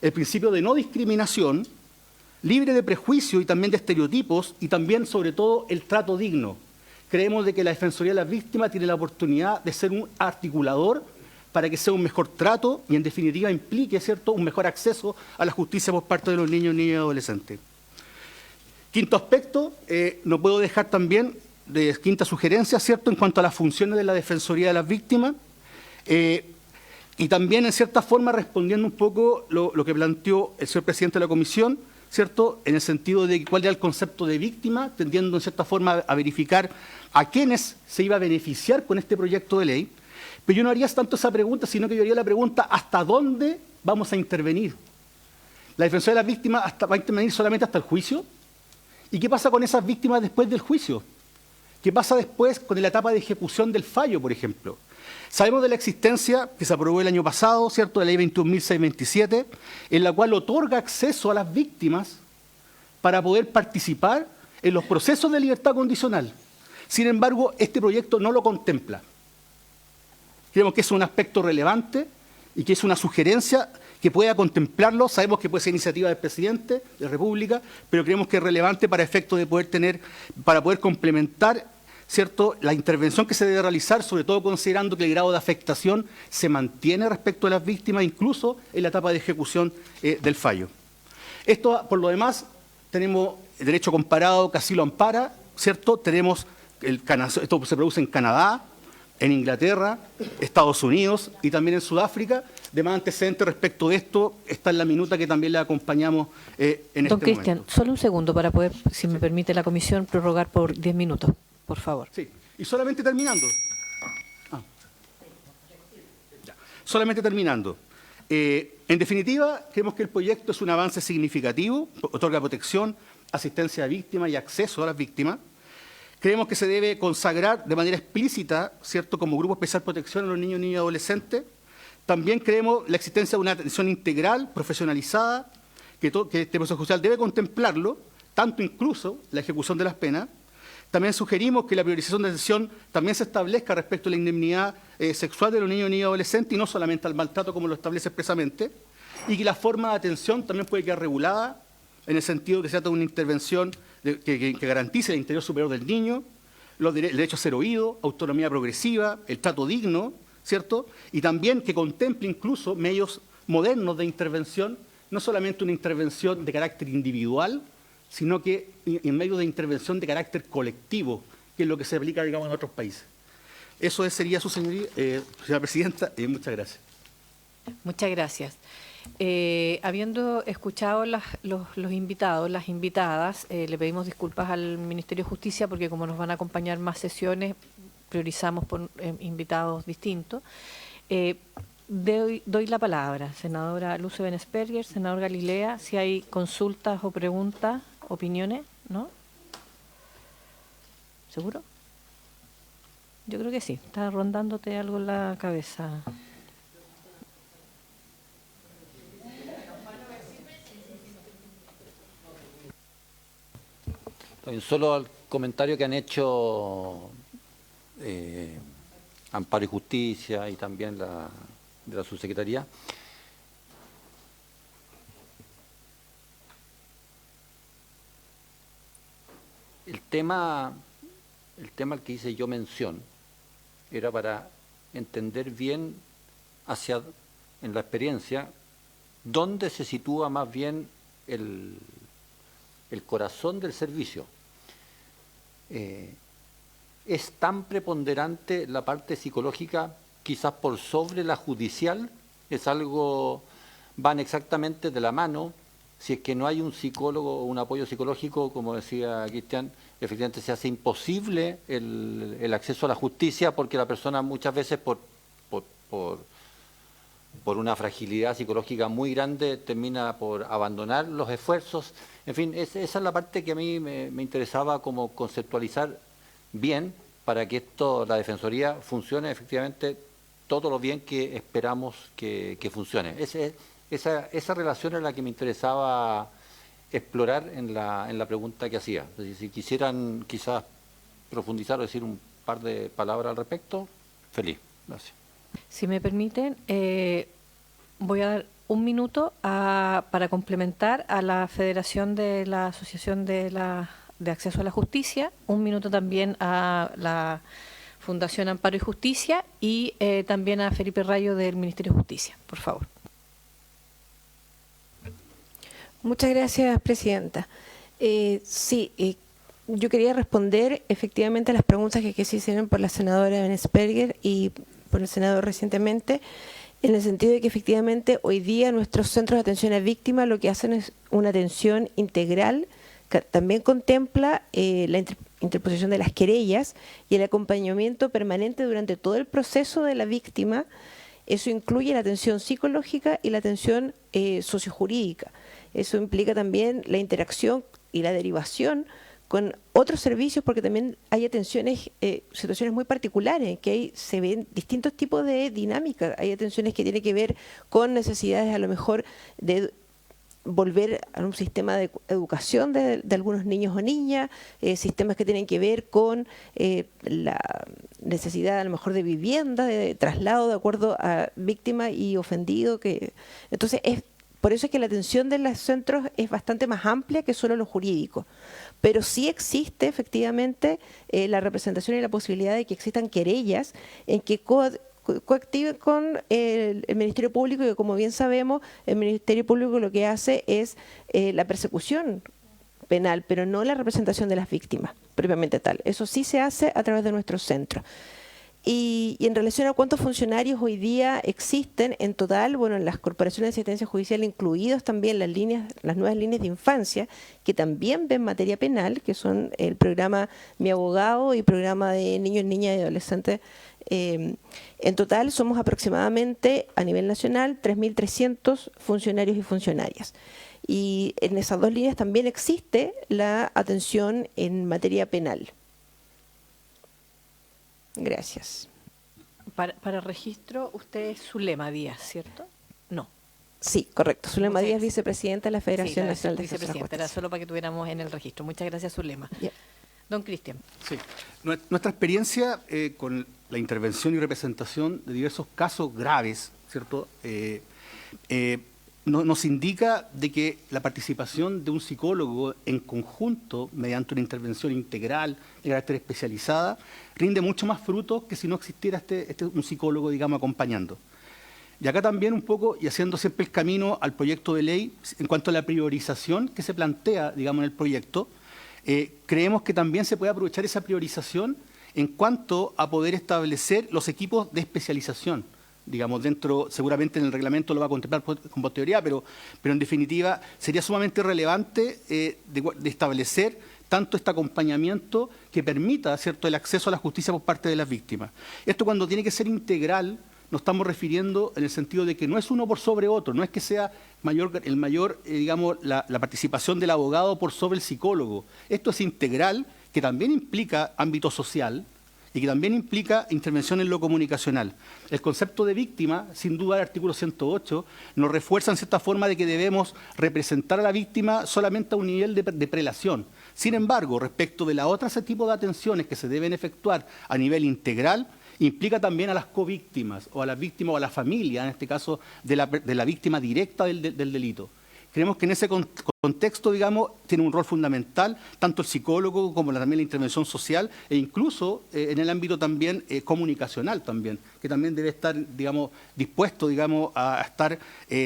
el principio de no discriminación, libre de prejuicio y también de estereotipos, y también, sobre todo, el trato digno. Creemos de que la Defensoría de las Víctimas tiene la oportunidad de ser un articulador para que sea un mejor trato y, en definitiva, implique, ¿cierto?, un mejor acceso a la justicia por parte de los niños, niñas y adolescentes. Quinto aspecto, no puedo dejar también de quinta sugerencia, ¿cierto?, en cuanto a las funciones de la Defensoría de las Víctimas, y también, en cierta forma, respondiendo un poco lo que planteó el señor presidente de la Comisión, ¿cierto?, en el sentido de cuál era el concepto de víctima, tendiendo, en cierta forma, a verificar a quiénes se iba a beneficiar con este proyecto de ley. Pero yo no haría tanto esa pregunta, sino que yo haría la pregunta, ¿hasta dónde vamos a intervenir? ¿La Defensoría de las Víctimas va a intervenir solamente hasta el juicio? ¿Y qué pasa con esas víctimas después del juicio? ¿Qué pasa después con la etapa de ejecución del fallo, por ejemplo? Sabemos de la existencia, que se aprobó el año pasado, ¿cierto?, de la Ley 21.627, en la cual otorga acceso a las víctimas para poder participar en los procesos de libertad condicional. Sin embargo, este proyecto no lo contempla. Creemos que es un aspecto relevante y que es una sugerencia que pueda contemplarlo. Sabemos que puede ser iniciativa del presidente de la República, pero creemos que es relevante para efecto de para poder complementar, ¿cierto?, la intervención que se debe realizar, sobre todo considerando que el grado de afectación se mantiene respecto a las víctimas, incluso en la etapa de ejecución del fallo. Esto, por lo demás, tenemos el derecho comparado que así lo ampara, ¿cierto? Tenemos esto se produce en Canadá, en Inglaterra, Estados Unidos y también en Sudáfrica. De más antecedentes respecto de esto está en la minuta que también le acompañamos en este momento. Don Cristian, solo un segundo para poder, si me permite la comisión, prorrogar por 10 minutos, por favor. Sí, y solamente terminando. Solamente terminando. En definitiva, creemos que el proyecto es un avance significativo, otorga protección, asistencia a víctimas y acceso a las víctimas. Creemos que se debe consagrar de manera explícita, ¿cierto?, como grupo especial de protección a los niños, niñas y adolescentes. También creemos la existencia de una atención integral, profesionalizada, que este proceso judicial debe contemplarlo, tanto incluso la ejecución de las penas. También sugerimos que la priorización de atención también se establezca respecto a la indemnidad sexual de los niños, niñas y adolescentes y no solamente al maltrato como lo establece expresamente, y que la forma de atención también puede quedar regulada en el sentido que se trata de una intervención que garantice el interior superior del niño, el derecho a ser oído, autonomía progresiva, el trato digno, ¿cierto? Y también que contemple incluso medios modernos de intervención, no solamente una intervención de carácter individual, sino que en medio de intervención de carácter colectivo, que es lo que se aplica, digamos, en otros países. Eso sería su señoría, señora presidenta, y muchas gracias. Muchas gracias. Habiendo escuchado los invitados, las invitadas, le pedimos disculpas al Ministerio de Justicia porque como nos van a acompañar más sesiones, priorizamos por invitados distintos. Doy la palabra, senadora Luce Bensperger, senador Galilea, si hay consultas o preguntas, opiniones, ¿no? ¿Seguro? Yo creo que sí, está rondándote algo en la cabeza. Solo al comentario que han hecho Amparo y Justicia y también de la subsecretaría. El tema al que hice yo mención era para entender bien en la experiencia dónde se sitúa más bien el corazón del servicio. Es tan preponderante la parte psicológica, quizás por sobre la judicial, van exactamente de la mano. Si es que no hay un psicólogo o un apoyo psicológico, como decía Cristian, efectivamente se hace imposible el acceso a la justicia porque la persona muchas veces por una fragilidad psicológica muy grande termina por abandonar los esfuerzos. En fin, esa es la parte que a mí me interesaba como conceptualizar bien para que la Defensoría funcione efectivamente todo lo bien que esperamos que funcione. Esa relación es la que me interesaba explorar en la pregunta que hacía. Es decir, si quisieran quizás profundizar o decir un par de palabras al respecto, feliz. Gracias. Si me permiten, voy a dar un minuto para complementar a la Federación de la Asociación de Acceso a la Justicia, un minuto también a la Fundación Amparo y Justicia y también a Felipe Rayo del Ministerio de Justicia, por favor. Muchas gracias, presidenta. Yo quería responder efectivamente a las preguntas que se hicieron por la senadora Bensperger y por el senador recientemente, en el sentido de que efectivamente hoy día nuestros centros de atención a víctimas lo que hacen es una atención integral que también contempla la interposición de las querellas y el acompañamiento permanente durante todo el proceso de la víctima. Eso incluye la atención psicológica y la atención sociojurídica. Eso implica también la interacción y la derivación con otros servicios, porque también hay situaciones muy particulares, que se ven distintos tipos de dinámicas. Hay atenciones que tienen que ver con necesidades a lo mejor de volver a un sistema de educación de algunos niños o niñas, sistemas que tienen que ver con la necesidad a lo mejor de vivienda, de traslado de acuerdo a víctima y ofendido. Entonces, por eso es que la atención de los centros es bastante más amplia que solo lo jurídico. Pero sí existe efectivamente la representación y la posibilidad de que existan querellas en que coactiven con el Ministerio Público, y como bien sabemos, el Ministerio Público lo que hace es la persecución penal, pero no la representación de las víctimas propiamente tal. Eso sí se hace a través de nuestros centros. Y en relación a cuántos funcionarios hoy día existen en total, bueno, en las corporaciones de asistencia judicial, incluidos también las nuevas líneas de infancia, que también ven materia penal, que son el programa Mi Abogado y programa de niños, niñas y adolescentes. En total somos aproximadamente a nivel nacional 3.300 funcionarios y funcionarias. Y en esas dos líneas también existe la atención en materia penal. Gracias. Para registro, usted es Zulema Díaz, ¿cierto? No. Sí, correcto. Zulema Díaz, vicepresidenta de la Federación Sí, Nacional de Defensa de la vicepresidenta, era Justicia. solo para que tuviéramos en el registro. Muchas gracias, Zulema. Ya. Don Cristian. Sí. Nuestra experiencia con la intervención y representación de diversos casos graves, ¿cierto? Nos indica de que la participación de un psicólogo en conjunto, mediante una intervención integral de carácter especializada, rinde mucho más frutos que si no existiera un psicólogo, digamos, acompañando. Y acá también un poco, y haciendo siempre el camino al proyecto de ley, en cuanto a la priorización que se plantea, digamos, en el proyecto, creemos que también se puede aprovechar esa priorización en cuanto a poder establecer los equipos de especialización. Digamos, dentro, seguramente en el reglamento lo va a contemplar con posterioridad, pero en definitiva sería sumamente relevante de establecer tanto este acompañamiento que permita, ¿cierto?, el acceso a la justicia por parte de las víctimas. Esto, cuando tiene que ser integral, nos estamos refiriendo en el sentido de que no es uno por sobre otro, no es que sea digamos, la participación del abogado por sobre el psicólogo. Esto es integral, que también implica ámbito social y que también implica intervención en lo comunicacional. El concepto de víctima, sin duda el artículo 108, nos refuerza en cierta forma de que debemos representar a la víctima solamente a un nivel de prelación. Sin embargo, respecto de las otras tipo de atenciones que se deben efectuar a nivel integral, implica también a las covíctimas, o a las víctimas o a la familia, en este caso de la víctima directa del delito. Creemos que en ese contexto, digamos, tiene un rol fundamental tanto el psicólogo como también la intervención social e incluso en el ámbito también comunicacional también, que también debe estar, digamos, dispuesto, digamos, a estar,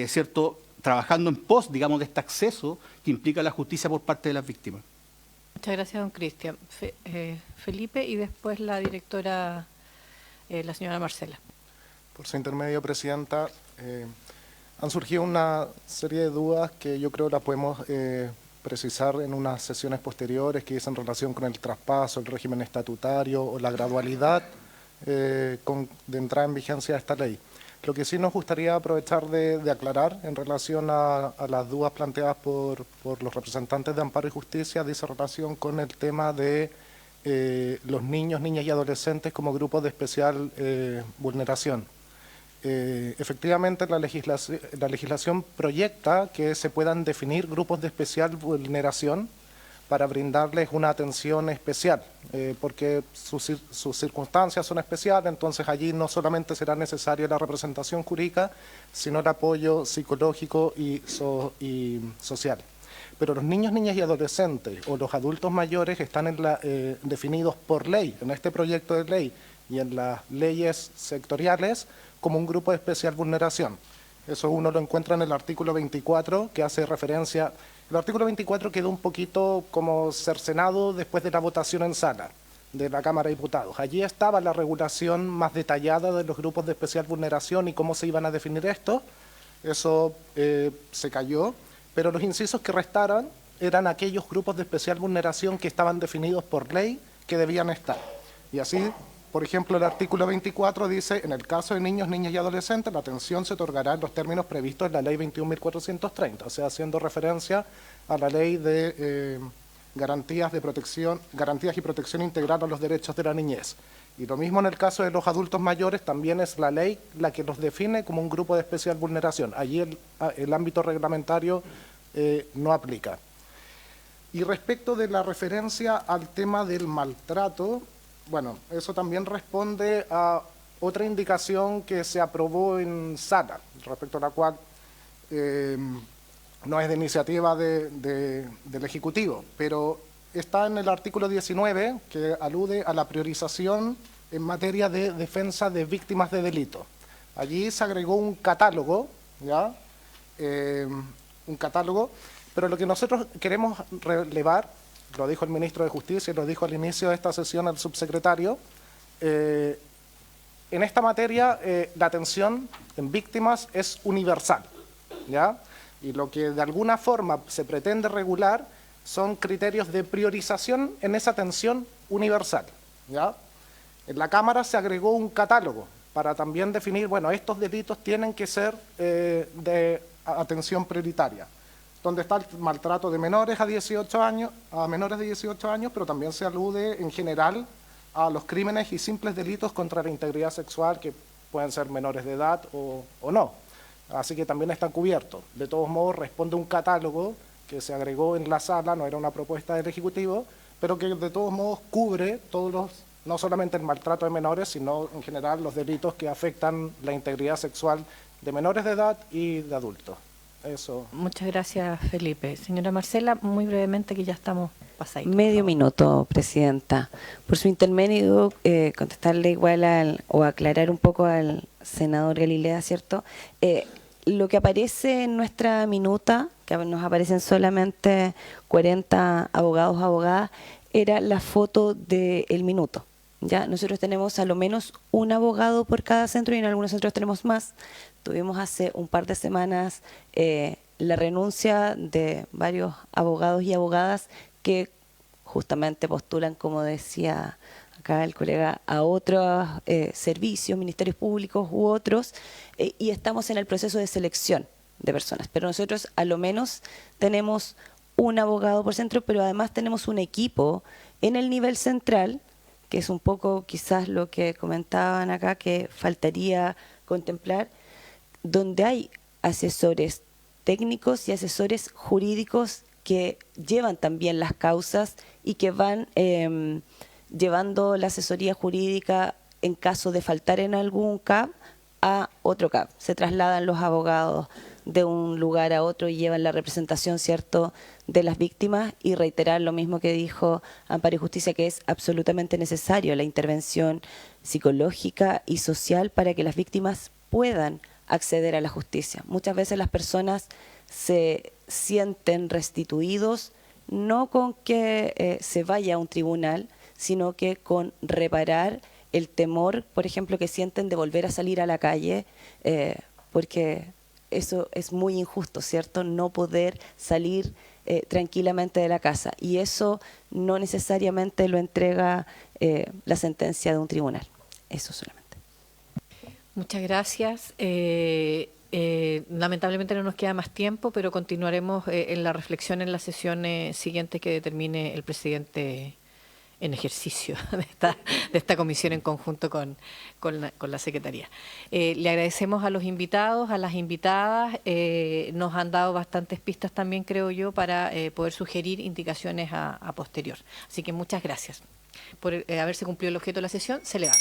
cierto, trabajando en pos, digamos, de este acceso que implica la justicia por parte de las víctimas. Muchas gracias, don Cristian. Felipe y después la directora, la señora Marcela. Por su intermedio, presidenta, han surgido una serie de dudas que yo creo las podemos precisar en unas sesiones posteriores, que es en relación con el traspaso, el régimen estatutario o la gradualidad de entrada en vigencia de esta ley. Lo que sí nos gustaría aprovechar de aclarar en relación a las dudas planteadas por los representantes de Amparo y Justicia, dice relación con el tema de los niños, niñas y adolescentes como grupos de especial vulneración. Efectivamente, la legislación proyecta que se puedan definir grupos de especial vulneración para brindarles una atención especial, porque sus circunstancias son especiales, entonces allí no solamente será necesaria la representación jurídica, sino el apoyo psicológico y social. Pero los niños, niñas y adolescentes o los adultos mayores están definidos por ley, en este proyecto de ley y en las leyes sectoriales, como un grupo de especial vulneración. Eso uno lo encuentra en el artículo 24, que hace referencia. El artículo 24 quedó un poquito como cercenado después de la votación en sala de la Cámara de Diputados. Allí estaba la regulación más detallada de los grupos de especial vulneración y cómo se iban a definir esto. Eso se cayó, pero los incisos que restaron eran aquellos grupos de especial vulneración que estaban definidos por ley que debían estar. Y así, por ejemplo, el artículo 24 dice, en el caso de niños, niñas y adolescentes, la atención se otorgará en los términos previstos en la ley 21.430, o sea, haciendo referencia a la ley de garantías y protección integral a los derechos de la niñez. Y lo mismo en el caso de los adultos mayores, también es la ley la que los define como un grupo de especial vulneración. Allí el ámbito reglamentario no aplica. Y respecto de la referencia al tema del maltrato, bueno, eso también responde a otra indicación que se aprobó en sala, respecto a la cual no es de iniciativa del Ejecutivo, pero está en el artículo 19, que alude a la priorización en materia de defensa de víctimas de delito. Allí se agregó un catálogo, ¿ya? Un catálogo, pero lo que nosotros queremos relevar, lo dijo el ministro de Justicia y lo dijo al inicio de esta sesión el subsecretario, en esta materia la atención en víctimas es universal, ¿ya? Y lo que de alguna forma se pretende regular son criterios de priorización en esa atención universal, ¿ya? En la Cámara se agregó un catálogo para también definir, bueno, estos delitos tienen que ser de atención prioritaria, donde está el maltrato de menores a 18 años, a menores de 18 años, pero también se alude en general a los crímenes y simples delitos contra la integridad sexual que pueden ser menores de edad o no. Así que también están cubiertos. De todos modos, responde un catálogo que se agregó en la sala, no era una propuesta del Ejecutivo, pero que de todos modos cubre todos los, no solamente el maltrato de menores, sino en general los delitos que afectan la integridad sexual de menores de edad y de adultos. Eso. Muchas gracias, Felipe. Señora Marcela, muy brevemente, que ya estamos pasaditos. Medio minuto, Presidenta. Por su intermedio, contestarle igual o aclarar un poco al senador Galilea, ¿cierto? Lo que aparece en nuestra minuta, que nos aparecen solamente 40 abogados o abogadas, era la foto del minuto. ¿Ya? Nosotros tenemos a lo menos un abogado por cada centro y en algunos centros tenemos más. Tuvimos hace un par de semanas la renuncia de varios abogados y abogadas que justamente postulan, como decía acá el colega, a otros servicios, ministerios públicos u otros, y estamos en el proceso de selección de personas. Pero nosotros a lo menos tenemos un abogado por centro, pero además tenemos un equipo en el nivel central, que es un poco quizás lo que comentaban acá, que faltaría contemplar, donde hay asesores técnicos y asesores jurídicos que llevan también las causas y que van llevando la asesoría jurídica en caso de faltar en algún CAP a otro CAP. Se trasladan los abogados de un lugar a otro y llevan la representación, ¿cierto?, de las víctimas, y reiterar lo mismo que dijo Amparo y Justicia, que es absolutamente necesario la intervención psicológica y social para que las víctimas puedan acceder a la justicia. Muchas veces las personas se sienten restituidos no con que se vaya a un tribunal, sino que con reparar el temor, por ejemplo, que sienten de volver a salir a la calle, porque eso es muy injusto, ¿cierto? No poder salir tranquilamente de la casa, y eso no necesariamente lo entrega la sentencia de un tribunal. Eso solamente. Muchas gracias. Lamentablemente no nos queda más tiempo, pero continuaremos en la reflexión en las sesiones siguientes que determine el presidente en ejercicio de esta comisión en conjunto con la Secretaría. Le agradecemos a los invitados, a las invitadas, nos han dado bastantes pistas también, creo yo, para poder sugerir indicaciones a posterior. Así que muchas gracias por haberse cumplido el objeto de la sesión. Se levanta.